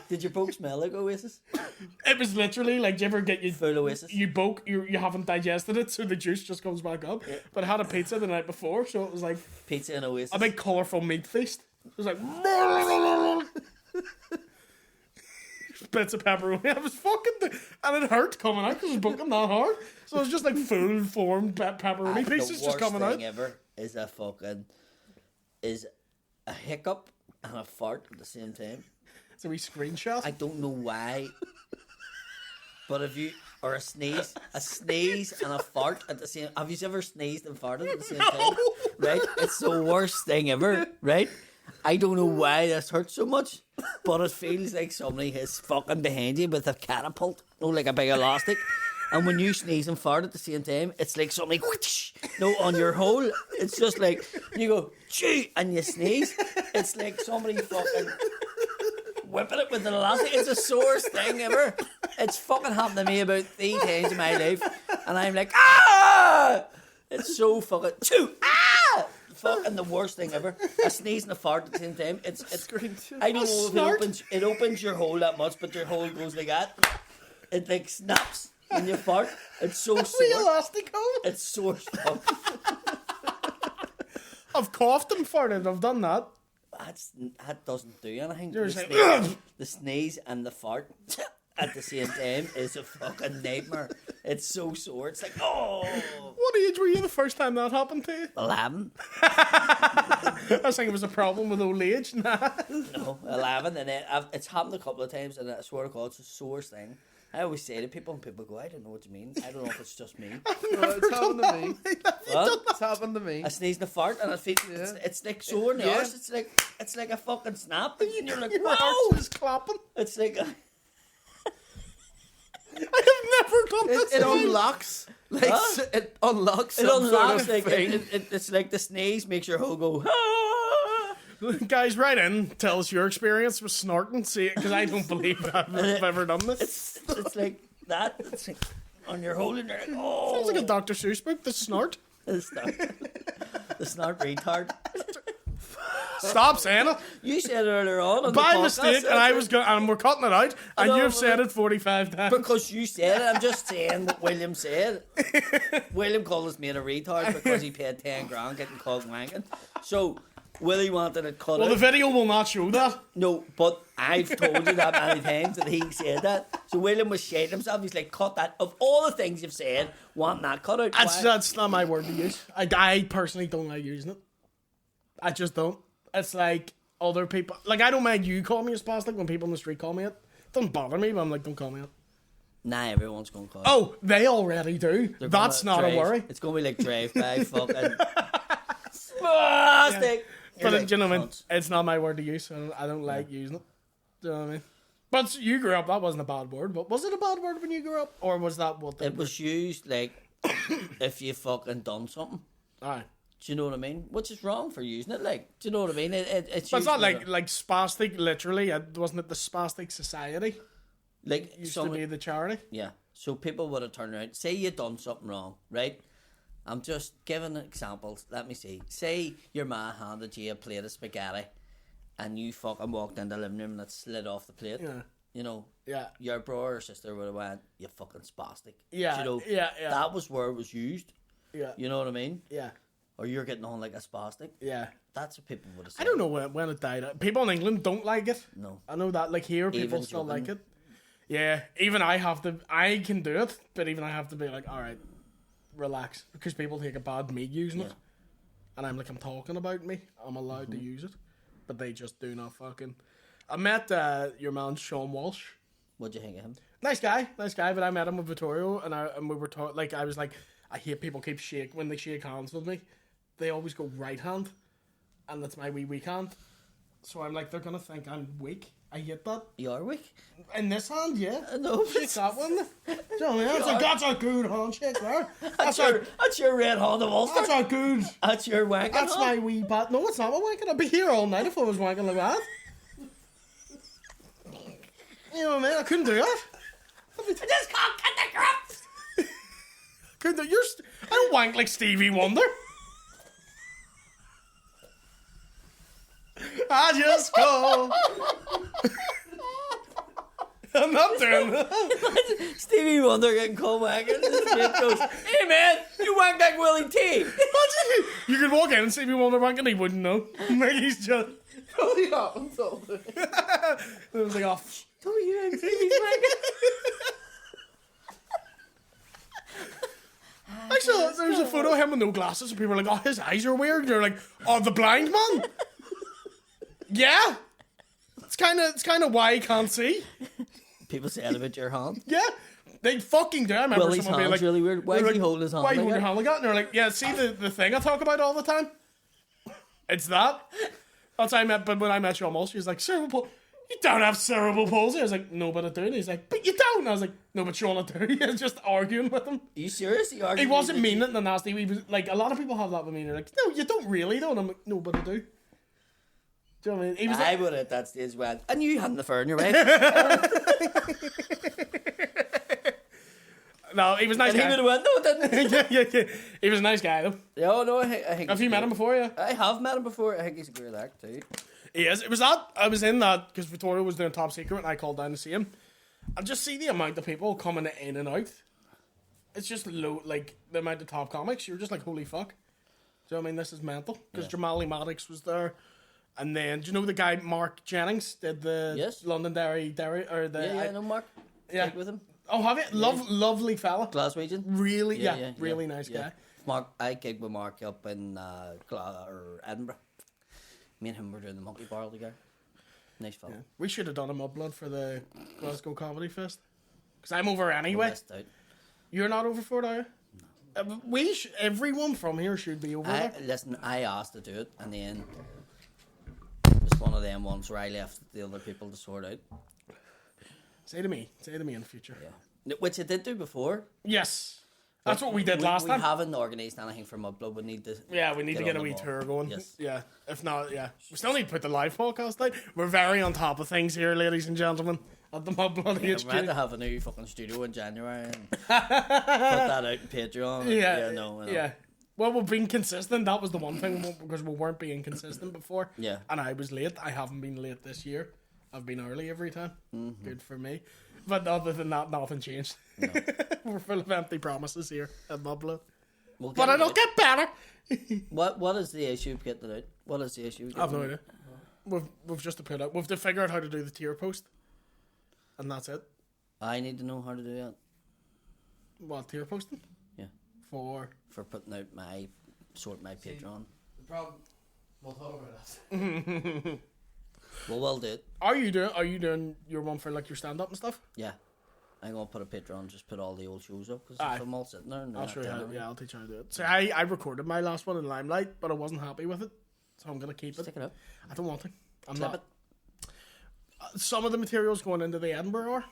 S3: Did your boat smell like Oasis?
S2: It was literally like, do you ever get you
S3: Full Oasis?
S2: you boke you haven't digested it, so the juice just comes back up.
S3: Yeah.
S2: But I had a pizza the night before, so it was like
S3: Pizza and Oasis.
S2: a big colourful meat feast. It was like bits of pepperoni. I was fucking and it hurt coming out because I was boking that hard. So it was just like full formed pepperoni pieces just coming out.
S3: The worst thing ever is a hiccup and a fart at the same time.
S2: It's a wee screenshot.
S3: I don't know why, but if you or a sneeze and a fart at the same. Have you ever sneezed and farted at the same time? Right, it's the worst thing ever. Right, I don't know why this hurts so much, but it feels like somebody is fucking behind you with a catapult, like a big elastic. And when you sneeze and fart at the same time, it's like somebody whoosh, on your hole. It's just like you go choo and you sneeze. It's like somebody fucking whipping it with an elastic. It's the sorest thing ever. It's fucking happened to me about 3 times in my life, and I'm like, ah! It's so fucking choo, ah! Fucking the worst thing ever. A sneeze and a fart at the same time. It's. I don't know if it opens your hole that much, but your hole goes like that. It like snaps when you fart. It's so sore.
S2: Elastic hole.
S3: It's sore stuff.
S2: I've coughed and farted. I've done that.
S3: That doesn't do anything.
S2: You're
S3: The
S2: saying,
S3: sneeze, the sneeze and the fart at the same time is a fucking nightmare. It's so sore. It's like, oh.
S2: What age were you the first time that happened to you?
S3: 11.
S2: I was thinking it was a problem with old age. Nah.
S3: No, 11. And then it's happened a couple of times, and I swear to God, it's the sorest thing. I always say to people, and people go, I don't know what you mean. I don't know if it's just me.
S1: No, it's happened to me.
S3: What?
S1: It's happened to me.
S3: I sneeze and a fart, and I feel it's like sore in the arse. It's like a fucking snap, and you're like,
S2: Your
S3: wow.
S2: heart is clapping.
S3: It's like
S2: I have never done this.
S1: It unlocks. Like
S3: Huh?
S1: it unlocks.
S3: it
S1: some
S3: unlocks.
S1: sort of
S3: Like
S1: thing.
S3: it's like the sneeze makes your whole go. Ah!
S2: Guys, write in. Tell us your experience with snorting. See, because I don't believe I've ever done this.
S3: It's like that. It's like on your holding. You're like, oh.
S2: Sounds like a Dr. Seuss book. The snort.
S3: The snort retard.
S2: Stop saying it.
S3: You said it earlier on
S2: By
S3: the podcast,
S2: mistake, and I was going, and we're cutting it out, and you've said it 45 times.
S3: Because you said it. I'm just saying what William said. William called his mate a retard because he paid 10 grand getting called wanking. So Willie wanted it cut
S2: Well,
S3: out.
S2: the video will not show that.
S3: No, but I've told you that many times that he said that. So William was shitting himself. He's like, cut that. Of all the things you've said, want that cut out.
S2: That's not my word to use. I personally don't like using it. I just don't. It's like other people. Like, I don't mind you calling me a spastic when people in the street call me it. It doesn't bother me, but I'm like, don't call me it.
S3: Nah, everyone's going to call it.
S2: Oh, they already do. That's not a worry.
S3: It's going to be like drive-by fucking spastic.
S2: But you know what I mean? It's not my word to use. So I don't like using it. Do you know what I mean? But you grew up, that wasn't a bad word. But was it a bad word when you grew up? Or was that what
S3: It was used like if you fucking done something.
S2: Aye.
S3: Do you know what I mean? Which is wrong for using it, like. Do you know what I mean? It's
S2: But it's not like spastic, literally. Wasn't it the Spastic Society?
S3: like
S2: Used to be the charity.
S3: Yeah. So people would have turned around. Say you done something wrong, right? I'm just giving examples. Let me see. Say your ma handed you a plate of spaghetti and you fucking walked into the living room and it slid off the plate.
S2: Yeah.
S3: You know,
S2: Yeah.
S3: your brother or sister would have went, you fucking spastic.
S2: Yeah,
S3: Do you know,
S2: yeah.
S3: that was where it was used.
S2: Yeah.
S3: You know what I mean?
S2: Yeah.
S3: Or you're getting on like a spastic.
S2: Yeah.
S3: That's what people would have said.
S2: I don't know when it died. People in England don't like it.
S3: No.
S2: I know that. Like here, people
S3: Even
S2: still
S3: joking.
S2: like it. Yeah. Even I can do it, but even I have to be like, all right, relax. Because people take a bad me using it. And I'm like, I'm talking about me. I'm allowed to use it. But they just do not fucking... I met your man, Sean Walsh.
S3: What'd you think of him?
S2: Nice guy. But I met him with Vittorio, and we were talking. Like, I was like, I hate people when they shake hands with me. They always go right hand, and that's my weak hand. So I'm like, they're gonna think I'm weak. I hate that.
S3: You are weak.
S2: In this hand, yeah.
S3: No,
S2: Shake that one. Do you know what I mean? It's like, that's a good handshake there.
S3: That's your red Honda Ulster.
S2: That's a good.
S3: That's your wanking.
S2: That's my wee bat. No, it's not my wanking. I'd be here all night if I was wanking like that. You know what I mean? I couldn't do it.
S3: I just can't get the grips.
S2: Couldn't do. I don't wank like Stevie Wonder. I just go. I'm not doing that.
S3: Stevie Wonder getting called wanking. His mate goes, hey man, you wank like Willie T.
S2: You could walk in and Stevie Wonder wank and he wouldn't know. Like he's just.
S1: Probably happens all day.
S2: It was like, oh.
S3: Don't you know Stevie's wanking?
S2: Actually, there's a photo of him with no glasses and people are like, oh, his eyes are weird. And you're like, oh, the blind man? Yeah. It's kind of why he can't see.
S3: People say that about your hand.
S2: Yeah. They fucking do. I remember
S3: Willie's
S2: someone being
S3: hand's
S2: like,
S3: really weird. Why
S2: they're
S3: does he
S2: like,
S3: hold his hand
S2: Why you
S3: like
S2: hold your
S3: that?
S2: hand like that? And they're like, yeah, see the thing I talk about all the time? It's that. That's how I met, but when I met Sean Walsh, he was like, cerebral palsy. You don't have cerebral palsy. I was like, no, but I do. And he's like, but you don't. And I was like, no, but Sean, I do. He was just arguing with him.
S3: Are you serious?
S2: He wasn't meaning it in the nasty. He was like, a lot of people have that with me. And they're like, no, you don't really, though. And I'm like, no, but I do. Do you know what I mean? He was
S3: I
S2: like,
S3: would at that stage went, and you hadn't the fur in your way.
S2: no, he was a nice
S3: And he
S2: guy.
S3: would have went, no, it didn't.
S2: yeah. He was a nice guy, though.
S3: No, no, I think
S2: Have you met him before, yeah?
S3: I have met him before. I think he's a great actor too.
S2: He is. It was that. I was in that because Vittorio was doing Top Secret and I called down to see him. And just see the amount of people coming in and out. It's just low, like the amount of top comics. You're just like, holy fuck. Do you know what I mean? This is mental. Because Jamali Maddox was there. And then, do you know the guy Mark Jennings did the Londonderry or the...
S3: Yeah, I know Mark.
S2: Yeah.
S3: Gig with him.
S2: Oh, have you? Lovely fella.
S3: Glaswegian.
S2: Really, really nice guy.
S3: Mark, I gigged with Mark up in Edinburgh. Me and him were doing the Monkey Bar together. Nice fella.
S2: Yeah. We should have done a Mudblood for the Glasgow Comedy Fest. Because I'm over anyway.
S3: Missed out.
S2: You're not over for it, are you? Everyone from here should be over there.
S3: Listen, I asked to do it, and then it was one of them ones where I left the other people to sort out.
S2: Say to me in the future.
S3: Yeah. Which I did do before.
S2: Yes. That's what we did last time.
S3: We haven't organised anything for Mudblood. We need to.
S2: Yeah, we need to get a wee tour going. Yes. Yeah. If not, yeah. We still need to put the live podcast out. We're very on top of things here, ladies and gentlemen, at the Mudblood HQ.
S3: We're meant to have a new fucking studio in January and put that out in Patreon.
S2: Yeah.
S3: No.
S2: Yeah. Well, we've been consistent. That was the one thing, because we weren't being consistent before.
S3: Yeah.
S2: And I was late. I haven't been late this year. I've been early every time. Mm-hmm. Good for me. But other than that, nothing changed. No. We're full of empty promises here at Mudblood. But it'll get better.
S3: What is the issue of getting it out? What is the issue?
S2: I have no idea. We've just to put out. We've to figure out how to do the tier post, and that's it.
S3: I need to know how to do that.
S2: What, tier posting?
S3: Yeah.
S2: For
S3: putting out my Patreon.
S1: The problem. We'll talk about that.
S3: Well, we'll do it.
S2: Are you doing your one for like your stand up and stuff?
S3: Yeah. I'm going to put a Patreon, just put all the old shows up, because I'm all sitting there.
S2: I'll show you how. Yeah, I'll teach you how to do it. So I recorded my last one in Limelight, but I wasn't happy with it, so I'm going to keep it.
S3: Stick it up.
S2: I don't want to.
S3: Clip it.
S2: Some of the material's going into the Edinburgh hour,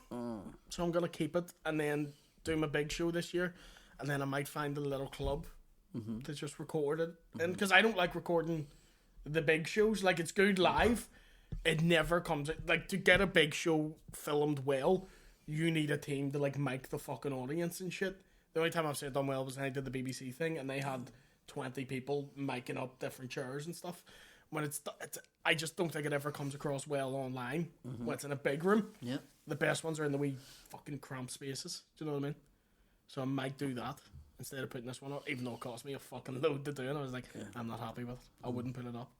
S2: so I'm going to keep it and then do my big show this year, and then I might find a little club to just record it. And because I don't like recording the big shows, like it's good live, it never comes like to get a big show filmed well. You need a team to like mic the fucking audience and shit. The only time I've seen it done well was when I did the BBC thing, and they had 20 people miking up different chairs and stuff. When it's I just don't think it ever comes across well online when it's in a big room.
S3: Yeah.
S2: The best ones are in the wee fucking cramped spaces. Do you know what I mean? So I might do that instead of putting this one up, even though it cost me a fucking load to do it. I was like, I'm not happy with it. I wouldn't put it up.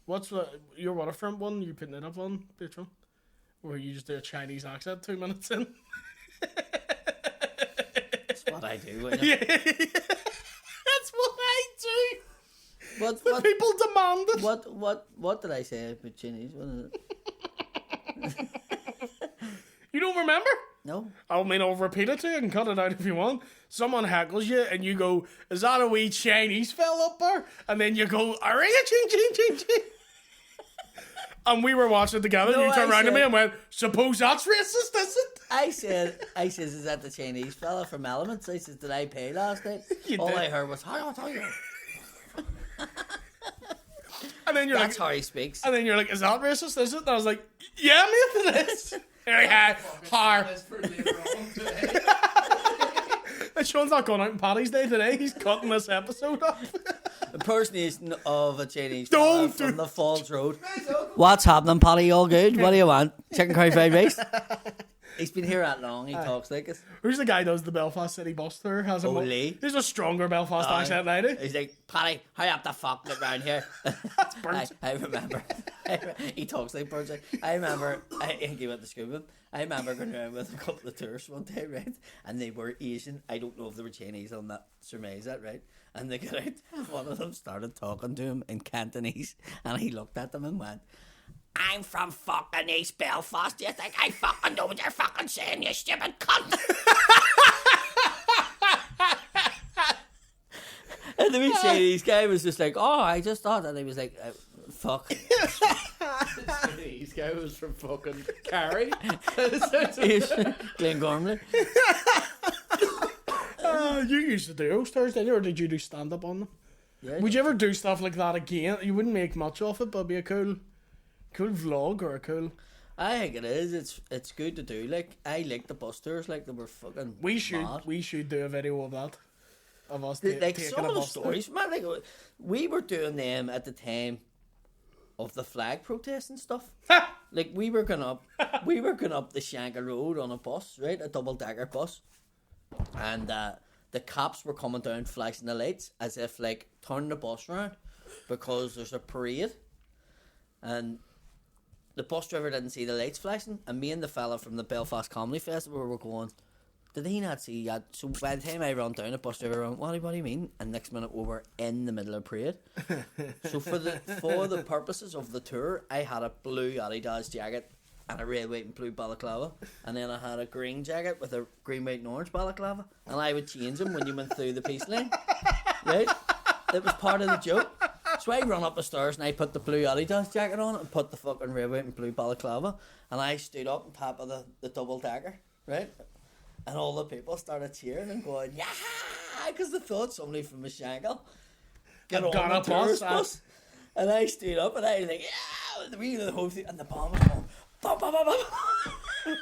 S2: What's your Waterfront one? You putting it up on Patreon? Where you just do a Chinese accent 2 minutes in?
S3: That's what I do.
S2: Yeah. That's what I do.
S3: What
S2: people demand it.
S3: What did I say about Chinese? What is it?
S2: You don't remember?
S3: No.
S2: I mean, I'll repeat it to you and cut it out if you want. Someone heckles you and you go, "Is that a wee Chinese fella up there?" And then you go, "Ching. And we were watching it together, and you turned around to me and went, "Suppose that's racist, is it?"
S3: I said, "Is that the Chinese fella from Elements?" I said, "Did I pay last night?" All I heard was, "Hi, I'll tell you."
S2: And then
S3: That's how he speaks.
S2: And then you're like, "Is that racist, is it?" And I was like, "Yeah, mate, it is." Har. And Sean's not going out on Paddy'S Day today. He's cutting this episode up.
S3: Impersonation of a Chinese
S2: Don't
S3: fella from the Falls Road. What's happening, Paddy? All good? What do you want? Chicken curry fried rice? He's been here that long. He talks like it.
S2: Who's the guy who does the Belfast City bus tour?
S3: Lee.
S2: He's a stronger Belfast accent than I do.
S3: He's like, "Paddy, hurry up the fuck around here."
S2: That's burnt.
S3: I remember. He talks like birds. I remember. He went to school with him. I remember going around with a couple of tourists one day, right? And they were Asian. I don't know if they were Chinese. I'll not surmise that, right? And they got out. And one of them started talking to him in Cantonese, and he looked at them and went, "I'm from fucking East Belfast. Do you think I fucking know what you're fucking saying, you stupid cunt?" And the wee Chinese guy was just like, "Oh, I just thought," and he was like, "Fuck."
S1: This guy was from fucking Carrie.
S3: Glengormley.
S2: You used to do those Thursday, or did you do stand up on them?
S3: Yeah.
S2: Would you ever do stuff like that again? You wouldn't make much of it, but it'd be a cool vlog or a cool.
S3: I think it is. It's good to do. Like, I like the bus tours. Like, they were fucking.
S2: We should do a video of that. Of us taking
S3: some
S2: a
S3: of the
S2: bus
S3: stories, man. Like, we were doing them at the time of the flag protests and stuff. Like, we were going up the Shanker Road on a bus, right, a double decker bus, and the cops were coming down, flashing the lights as if like turn the bus around because there's a parade, and the bus driver didn't see the lights flashing, and me and the fella from the Belfast Comedy Festival were going, "Did he not see that?" So by the time I ran down, the bus driver went, what do you mean? And next minute we were in the middle of parade. So for the purposes of the tour, I had a blue Adidas jacket and a red, white and blue balaclava, and then I had a green jacket with a green, white and orange balaclava, and I would change them when you went through the peace line, right? It was part of the joke. So I run up the stairs and I put the blue Adidas jacket on and put the fucking red, white and blue balaclava, and I stood up on top of the double decker, right? And all the people started cheering and going, yeah, because they thought somebody from Mashangle got on the tourist bus. And I stood up and I was like, yeah, we the whole thing, and the bomb was going, bum, bum, bum, bum.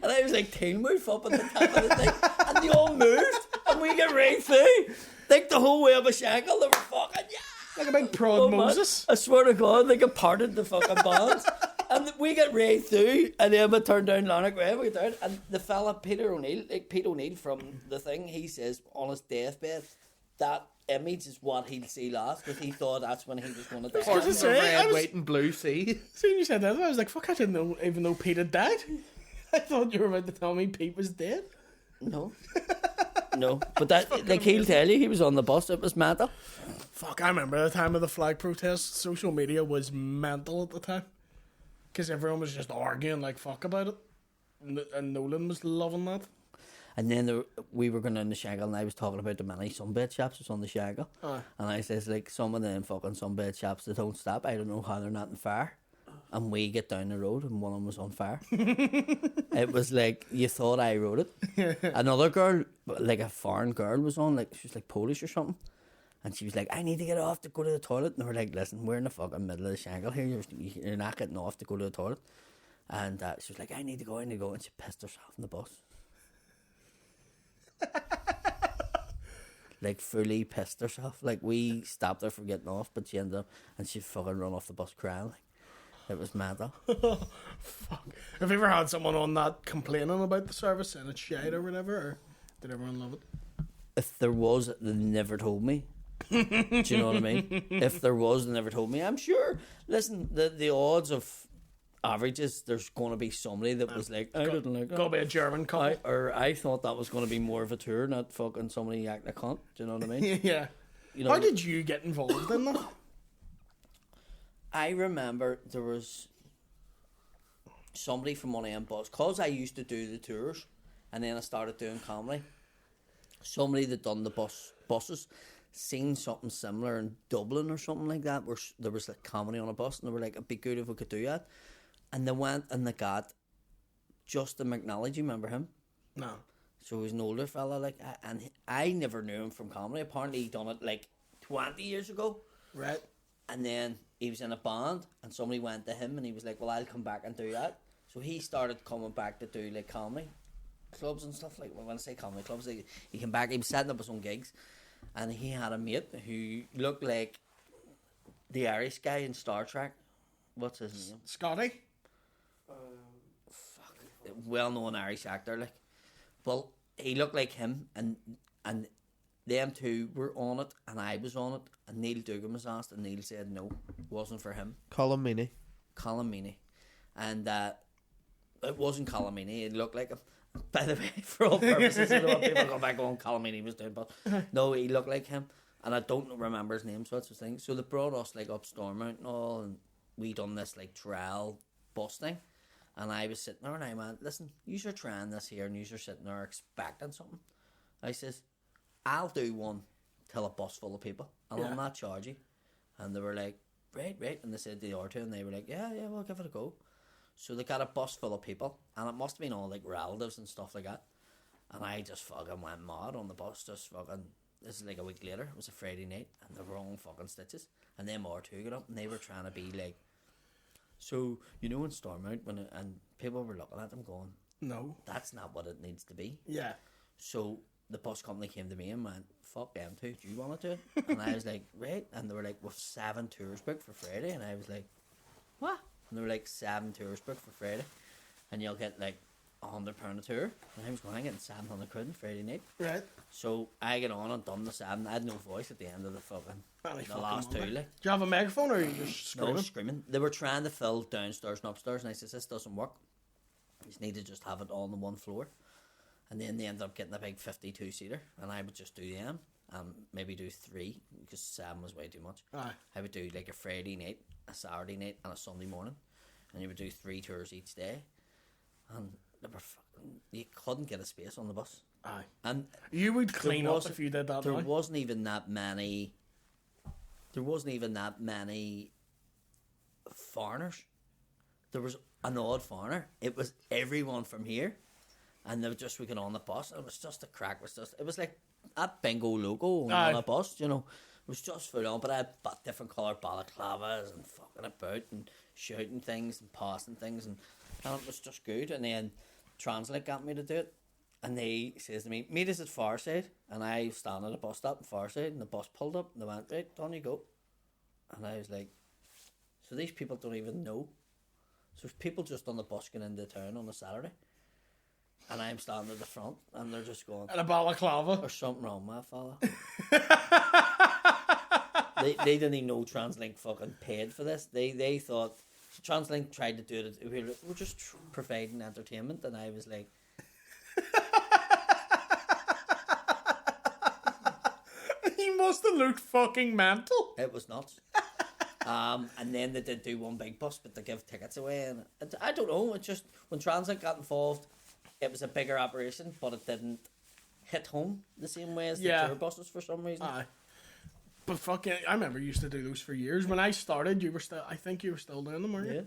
S3: And I was like Teen Wolf up at the top of the thing, and they all moved, and we got right through. Like the whole way of Mashangle, they were fucking, yeah.
S2: Like a big prod Moses.
S3: Man. I swear to God, they got parted the fucking bands. And we get right through, and then we turned down Lanark Way, we got down, and the fella, Pete O'Neill from the thing, he says on his deathbed, that image is what he'll see last, because he thought that's when he was going to die.
S1: Or the red, white and blue sea.
S2: As soon as you said that, I was like, fuck, I didn't even know Pete had died. I thought you were about to tell me Pete was dead.
S3: No. No, but that, like, he'll tell you he was on the bus, it was mental.
S2: Fuck, I remember the time of the flag protest, social media was mental at the time. Because everyone was just arguing like fuck about it. And Nolan was loving that.
S3: And then we were going down the Shangle, and I was talking about the many sunbed shops that's on the Shangle. And I says, like, some of them fucking sunbed shops that don't stop, I don't know how they're not on fire. And we get down the road, and one of them was on fire. It was like, you thought I wrote it. Another girl, like a foreign girl, was on, like, she was like Polish or something. And she was like, I need to get off to go to the toilet. And we're like, listen, we're in the fucking middle of the Shangle here. You're not getting off to go to the toilet. And she was like, I need to go. And she pissed herself in the bus. Like, fully pissed herself. Like, we stopped her from getting off, but she ended up, and she fucking run off the bus crying. Like, it was mad.
S2: Fuck. Have you ever had someone on that complaining about the service and it's shite or whatever? Or did everyone love it?
S3: If there was, they never told me. Do you know what I mean? If there was, they never told me. I'm sure. Listen, the odds of averages, there's going to be somebody that was like, I didn't like that.
S2: Got to be a German couple.
S3: I thought that was going to be more of a tour, not fucking somebody acting a cunt. Do you know what I mean?
S2: Yeah.
S3: You know,
S2: how did you get involved in that?
S3: I remember there was somebody from one of them bus, because I used to do the tours, and then I started doing comedy. Somebody that done the buses seen something similar in Dublin or something like that, where there was like comedy on a bus, and they were like, it'd be good if we could do that. And they went and they got Justin McNally. Do you remember him?
S2: No.
S3: So he was an older fella, like, and I never knew him from comedy. Apparently he done it like 20 years ago.
S2: Right. And
S3: then he was in a band, and somebody went to him, and he was like, well, I'll come back and do that. So he started coming back to do like comedy clubs and stuff. Like, when I say comedy clubs, he came back, he was setting up his own gigs, and he had a mate who looked like the Irish guy in Star Trek. What's his name?
S2: Scotty?
S3: Well-known Irish actor, like. Well, he looked like him, and them two were on it, and I was on it, and Neil Dugan was asked, and Neil said no, wasn't for him.
S1: Colin Meaney. And it wasn't Colin Meaney, it looked like him. By the way, for all purposes, I know people go back on Colin Meaney was doing, but no, he looked like him, and I don't remember his name, so that's the thing. So they brought us like up Stormont and all, and we done this like trial bus thing. And I was sitting there and I went, listen, you're trying this here and you're sitting there expecting something. I says, I'll do one till a bus full of people and I'll not charge you. And they were like, right. And they said they are too, and they were like, yeah, we'll give it a go. So they got a bus full of people, and it must have been all like relatives and stuff like that. And I just fucking went mad on the bus, just fucking, this is like a week later, it was a Friday night, and they were all in fucking stitches. And them R2 got up, and they were trying to be like, so, you know, in Stormont, and people were looking at them going, no, that's not what it needs to be. Yeah. So the bus company came to me and went, fuck them too, do you want to do it? And I was like, right. And they were like, we've 7 tours booked for Friday. And I was like, what? And they were like, 7 tours booked for Friday, and you'll get like £100 a tour. And I was going, I'm getting 700 quid on Friday night. Right. So I get on and done the 7. I had no voice at the end of the fucking the last 2. Like,
S2: do you have a megaphone or are you just screaming?
S3: No, screaming. They were trying to fill downstairs and upstairs, and I said, this doesn't work. You just need to just have it all on the one floor. And then they ended up getting a big 52-seater, and I would just do them, maybe do 3, because 7 was way too much. Aye. I would do like a Friday night, a Saturday night, and a Sunday morning, and you would do 3 tours each day, and they were you couldn't get a space on the bus. Aye. And
S2: you would clean up if you did that.
S3: There wasn't even that many. There wasn't even that many foreigners. There was an odd foreigner. It was everyone from here. And we got on the bus, and it was just a crack. It was like that bingo logo on a bus, you know. It was just full on, but I had different coloured balaclavas and fucking about and shouting things and passing things, and it was just good. And then Translate got me to do it, and they says to me, meet us at Farside, and I was standing at a bus stop in Farside, and the bus pulled up, and they went, right, on you go. And I was like, so these people don't even know. So there's people just on the bus going into town on a Saturday, and I'm standing at the front, and they're just going,
S2: and a balaclava.
S3: There's something wrong with that fella. they didn't even know TransLink fucking paid for this. They thought TransLink tried to do it. We're just providing entertainment, and I was like,
S2: You must have looked fucking mental.
S3: it was nuts. And then they did do one big bus, but they give tickets away, and I don't know. It just when TransLink got involved, it was a bigger operation, but it didn't hit home the same way as the tour buses for some reason.
S2: Aye. But fucking, I remember you used to do those for years. When I started, I think you were still doing them, weren't you?
S3: Yeah.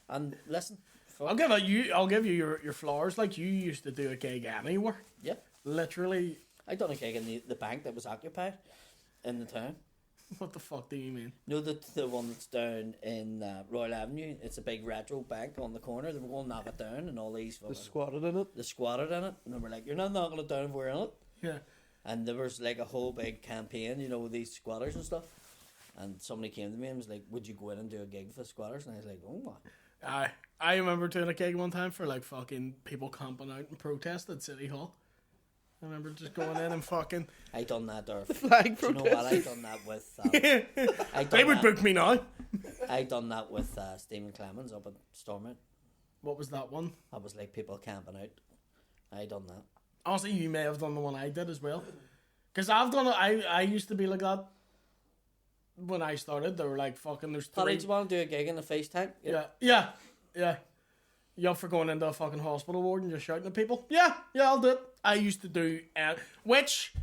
S3: And listen,
S2: I'll give you your flowers. Like, you used to do a gig anywhere.
S3: Yeah.
S2: Literally.
S3: I done a gig in the bank that was occupied in the town.
S2: What the fuck do you mean?
S3: No, the one that's down in Royal Avenue. It's a big retro bank on the corner. They were going to knock it down, and all these
S1: They squatted in it.
S3: They squatted in it, and they were like, "You're not knocking it down if we're in it."
S2: Yeah.
S3: And there was like a whole big campaign, you know, with these squatters and stuff. And somebody came to me and was like, "Would you go in and do a gig for the squatters?" And I was like, "Oh my."
S2: I remember doing a gig one time for like fucking people camping out and protest at City Hall. I remember just going in and fucking.
S3: I done that there.
S1: Flag
S3: Do you know what? I done that with.
S2: They would book me now.
S3: I done that with Stephen Clemens up at Stormont.
S2: What was that one?
S3: That was like people camping out. I done that.
S2: Honestly, you may have done the one I did as well. Because I've done it. I used to be like that. When I started, they were like, fucking, there's three.
S3: Paddy, do you want to do a gig in the face tank?
S2: Yeah. You up for going into a fucking hospital ward and just shouting at people? Yeah, I'll do it. I used to do, which,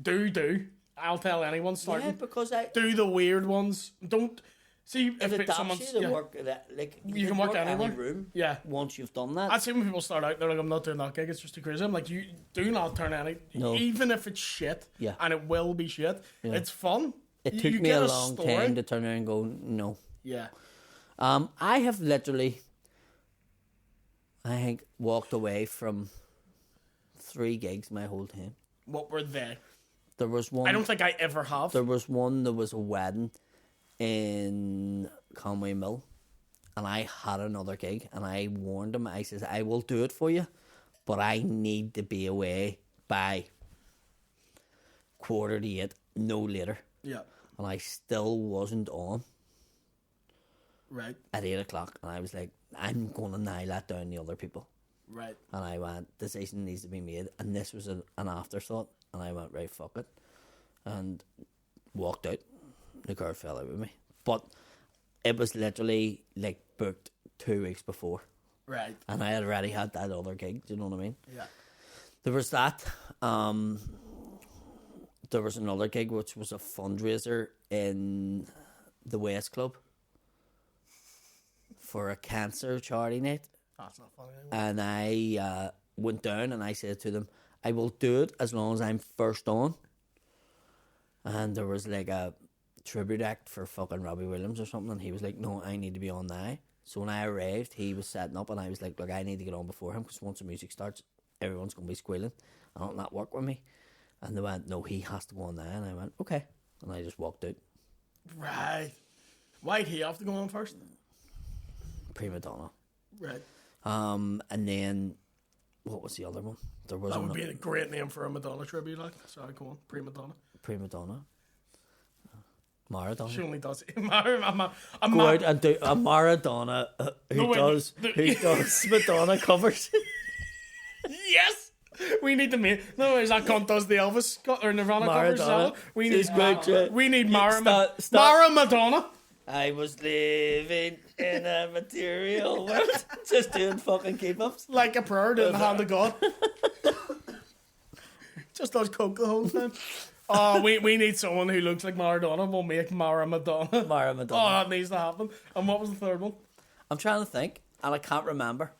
S2: do. I'll tell anyone starting.
S3: Yeah, because
S2: do the weird ones. Don't, see,
S3: if
S2: someone's,
S3: you to work, like,
S2: you can work anywhere.
S3: Any room.
S2: Yeah.
S3: Once you've done that.
S2: I'd say when people start out, they're like, I'm not doing that gig, it's just too crazy. I'm like, you do not turn any, even if it's shit, and it will be shit, it's fun.
S3: It took me a long time to turn around and go, no.
S2: Yeah.
S3: I have literally, I think, walked away from 3 gigs my whole time.
S2: What were they?
S3: There was one.
S2: I don't think I ever have.
S3: There was one. There was a wedding in Conway Mill, and I had another gig, and I warned him. I says, I will do it for you, but I need to be away by 7:45, no later.
S2: Yeah.
S3: And I still wasn't on.
S2: Right.
S3: At 8 o'clock, and I was like, I'm going to nail that down the other people.
S2: Right.
S3: And I went, decision needs to be made, and this was an afterthought, and I went, right, fuck it, and walked out. The girl fell out with me, but it was literally like booked 2 weeks before.
S2: Right.
S3: And I had already had that other gig. Do you know what I mean?
S2: Yeah.
S3: There was that. There was another gig which was a fundraiser in the West Club for a cancer charity night.
S2: That's not funny anymore.
S3: And I went down and I said to them, I will do it as long as I'm first on. And there was like a tribute act for fucking Robbie Williams or something, and he was like, no, I need to be on now. So when I arrived, he was setting up, and I was like, look, I need to get on before him, because once the music starts, everyone's going to be squealing. I don't not work with me. And they went, no, he has to go on now. And I went, okay. And I just walked out.
S2: Right. Why'd he have to go on first?
S3: Prima Donna.
S2: Right.
S3: And then, what was the other one? There was
S2: that would be a great name for a Madonna tribute, like. Sorry, go on. Prima Donna.
S3: Prima Donna. Maradona.
S2: She only does
S3: Go out and do a Maradona who does Madonna covers.
S2: Yes! We need to make. No, is that cunt does the Elvis or Nirvana covers? We need Mara Madonna.
S3: I was living in a material world, just doing fucking keep-ups.
S2: Like a prayer in the hand of God. Just does coke the whole time. Oh, we need someone who looks like Maradona. We'll make Mara Madonna.
S3: Mara Madonna.
S2: Oh, that needs to happen. And what was the third one?
S3: I'm trying to think, and I can't remember.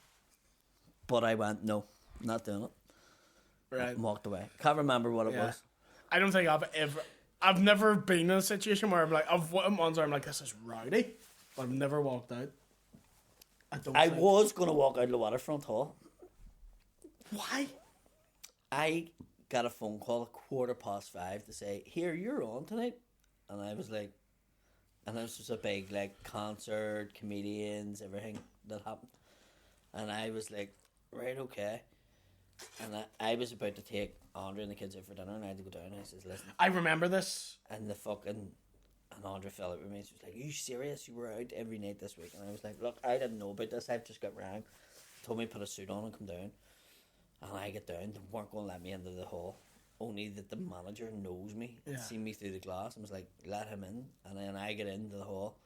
S3: But I went, no. not doing it.
S2: Right.
S3: And walked away. Can't remember what it was.
S2: I don't think I've never been in a situation where I'm like, I've ones where I'm like, this is rowdy, but I've never walked out.
S3: I was going to walk out of the Waterfront Hall.
S2: Why?
S3: I got a phone call at 5:15 to say, here, you're on tonight. And I was like, and this was a big, like, concert, comedians, everything that happened. And I was like, right, okay. And I was about to take Andre and the kids out for dinner, and I had to go down. And I says, listen.
S2: I remember this.
S3: And and Andre fell out with me. She was like, are you serious? You were out every night this week. And I was like, look, I didn't know about this. I've just got rang. Told me to put a suit on and come down. And I get down. They weren't going to let me into the hall. Only that the manager knows me. Yeah. Seen me through the glass and was like, let him in. And then I get into the hall.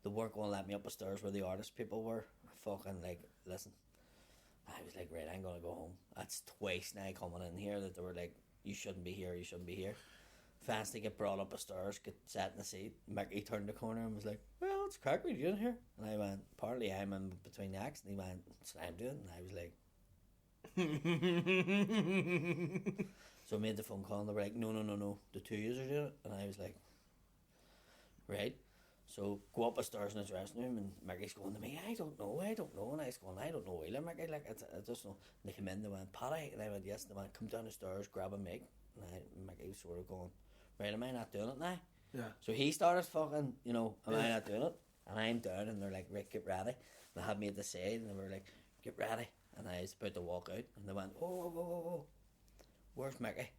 S3: They weren't going to let me up the stairs where the artist people were. Fucking like, listen. I was like, right, I'm going to go home. That's twice now coming in here that they were like, you shouldn't be here, you shouldn't be here. Fancy get brought up the stairs, get sat in the seat. Mickey turned the corner and was like, well, it's crack, what are you doing here? And I went, partly I'm in between the acts. And he went, that's what I'm doing. And I was like, so I made the phone call and they were like, no, the two of you are doing it. And I was like, right. So go up the stairs in his dressing room and Mickey's going to me, I don't know. And I was going, I don't know either, Mickey. Like, I just know. And they came in, they went, Paddy. And I went, yes. And they went, come down the stairs, grab a mic. And Mickey was sort of going, right, am I not doing it now?
S2: Yeah.
S3: So he started fucking, am I not doing it? And I'm down and they're like, Rick, get ready. And they had me at the side and they were like, get ready. And I was about to walk out and they went, whoa. Where's Mickey?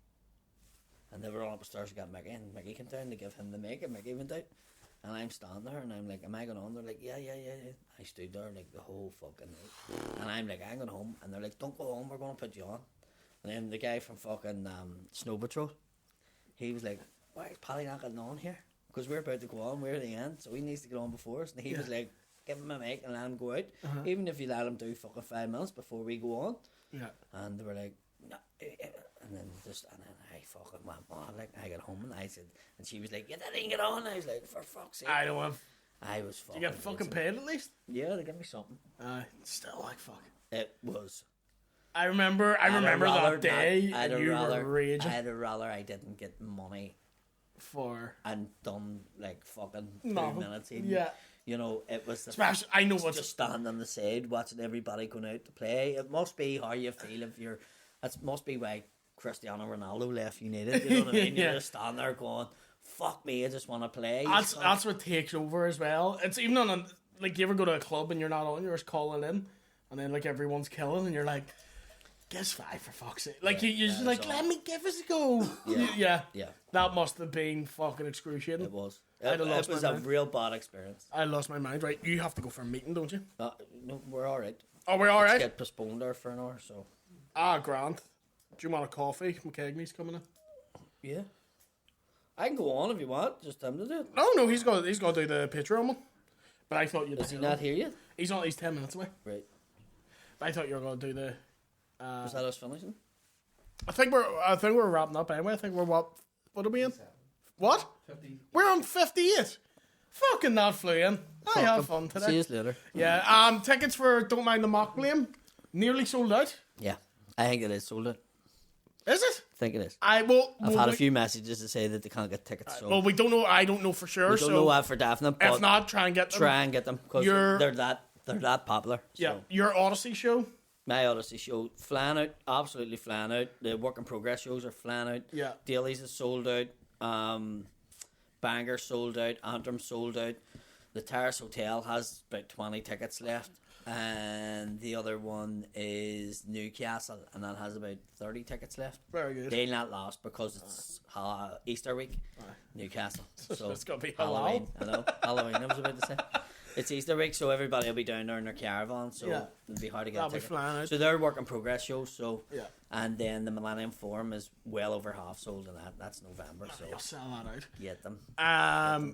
S3: And they were all upstairs and got Mickey, and Mickey came down to give him the mic, and Mickey went out. And I'm standing there and I'm like, am I going on? They're like, yeah. I stood there like the whole fucking night. And I'm like, I'm going home. And they're like, don't go home, we're going to put you on. And then the guy from fucking Snow Patrol, he was like, why is Paddy not getting on here? Because we're about to go on, we're at the end, so he needs to get on before us. And he was like, give him a mic and let him go out. Even if you let him do fucking 5 minutes before we go on. Yeah. And they were like, no. And then I fucking went on. Like, I got home and I said, and she was like, you didn't get on. I was like, for fuck's sake.
S2: I don't want.
S3: I was fucking.
S2: You get fucking paid at least?
S3: Yeah, they give me something.
S2: Still like fuck.
S3: It was.
S2: I remember that day and you were raging.
S3: I'd rather I didn't get money
S2: for
S3: and done like fucking 2 minutes in.
S2: Yeah.
S3: It was
S2: the I know what's
S3: just standing on the side watching everybody going out to play. It must be how you feel if you're. That must be why Cristiano Ronaldo left United. You know what I mean? You're just standing there going, "Fuck me, I just want to play."
S2: That's what takes over as well. It's even on like you ever go to a club and you're not on, you're just calling in, and then like everyone's killing, and you're like, "Give us 5 for fuck's sake!" Like you're just like, "Let me give us a go." Yeah. That must have been fucking excruciating.
S3: It was. It was a real bad experience.
S2: I lost my mind. Right, you have to go for a meeting, don't you?
S3: No, we're all right.
S2: Oh, we're all right.
S3: Get postponed there for an hour, so.
S2: Grand. Do you want a coffee? McKegney's coming in.
S3: Yeah. I can go on if you want. Just him to do it.
S2: No, he's got to do the Patreon one. But I thought you'd.
S3: Is he not here yet?
S2: He's 10 minutes away.
S3: Right.
S2: But I thought you were going to do the.
S3: Was that us finishing?
S2: I think we're wrapping up anyway. I think we're what are we in? What?
S1: 50.
S2: We're on 58. Fucking that flew in. I had fun today.
S3: See you later.
S2: Yeah. Tickets for Don't Mind the Mock Blame nearly sold out.
S3: Yeah, I think it is sold out.
S2: Is it?
S3: I think it is.
S2: I've
S3: had a few messages to say that they can't get tickets. So
S2: well, we don't know. I don't know for sure.
S3: We don't know that for definite. But
S2: if not, try and get them.
S3: Because they're that popular.
S2: Yeah.
S3: So.
S2: Your Odyssey show.
S3: My Odyssey show, flying out, absolutely flying out. The work in progress shows are flying out.
S2: Yeah.
S3: Dailies is sold out. Bangor sold out. Antrim sold out. The Terrace Hotel has about 20 tickets left. And the other one is Newcastle, and that has about 30 tickets left.
S2: Very good.
S3: They'll not last because it's Easter week. Newcastle. So
S2: it's going to be
S3: Halloween. I know. Halloween, I was about to say. It's Easter week, so everybody will be down there in their caravan, so it'll be hard to get a ticket. So they're work in progress shows, so and then the Millennium Forum is well over half sold in that. That's November, so
S2: you'll sell that out.
S3: Get them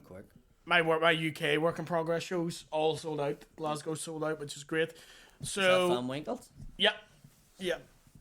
S3: quick.
S2: My UK work in progress shows all sold out. Glasgow sold out, which is great. So
S3: is that Van Winkles?
S2: Yeah.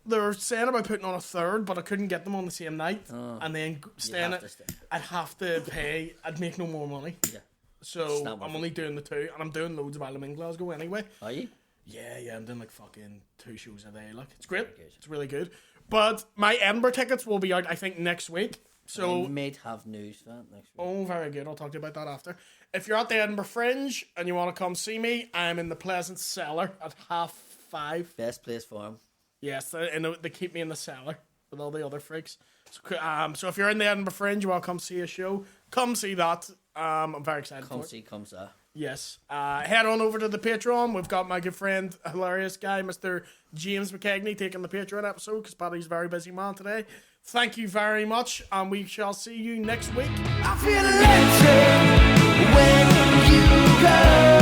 S2: They're saying about putting on a third, but I couldn't get them on the same night, and then staying it. I'd have to pay. I'd make no more money. Yeah. So I'm only doing the 2, and I'm doing loads of Ireland in Glasgow anyway.
S3: Are you?
S2: Yeah, I'm doing like fucking 2 shows a day. Like, it's great. It's really good. But my Edinburgh tickets will be out, I think, next week. So
S3: I might have news for that next week.
S2: Oh, very good. I'll talk to you about that after. If you're at the Edinburgh Fringe and you want to come see me, I'm in the Pleasant Cellar at 5:30.
S3: Best place for him.
S2: Yes, and they keep me in the cellar with all the other freaks. So if you're in the Edinburgh Fringe, you want to come see a show, come see that. I'm very excited for it.
S3: Come see.
S2: Yes. Head on over to the Patreon. We've got my good friend, hilarious guy, Mr. James McKegney, taking the Patreon episode because Paddy's a very busy man today. Thank you very much, and we shall see you next week.
S4: I feel electric when you go.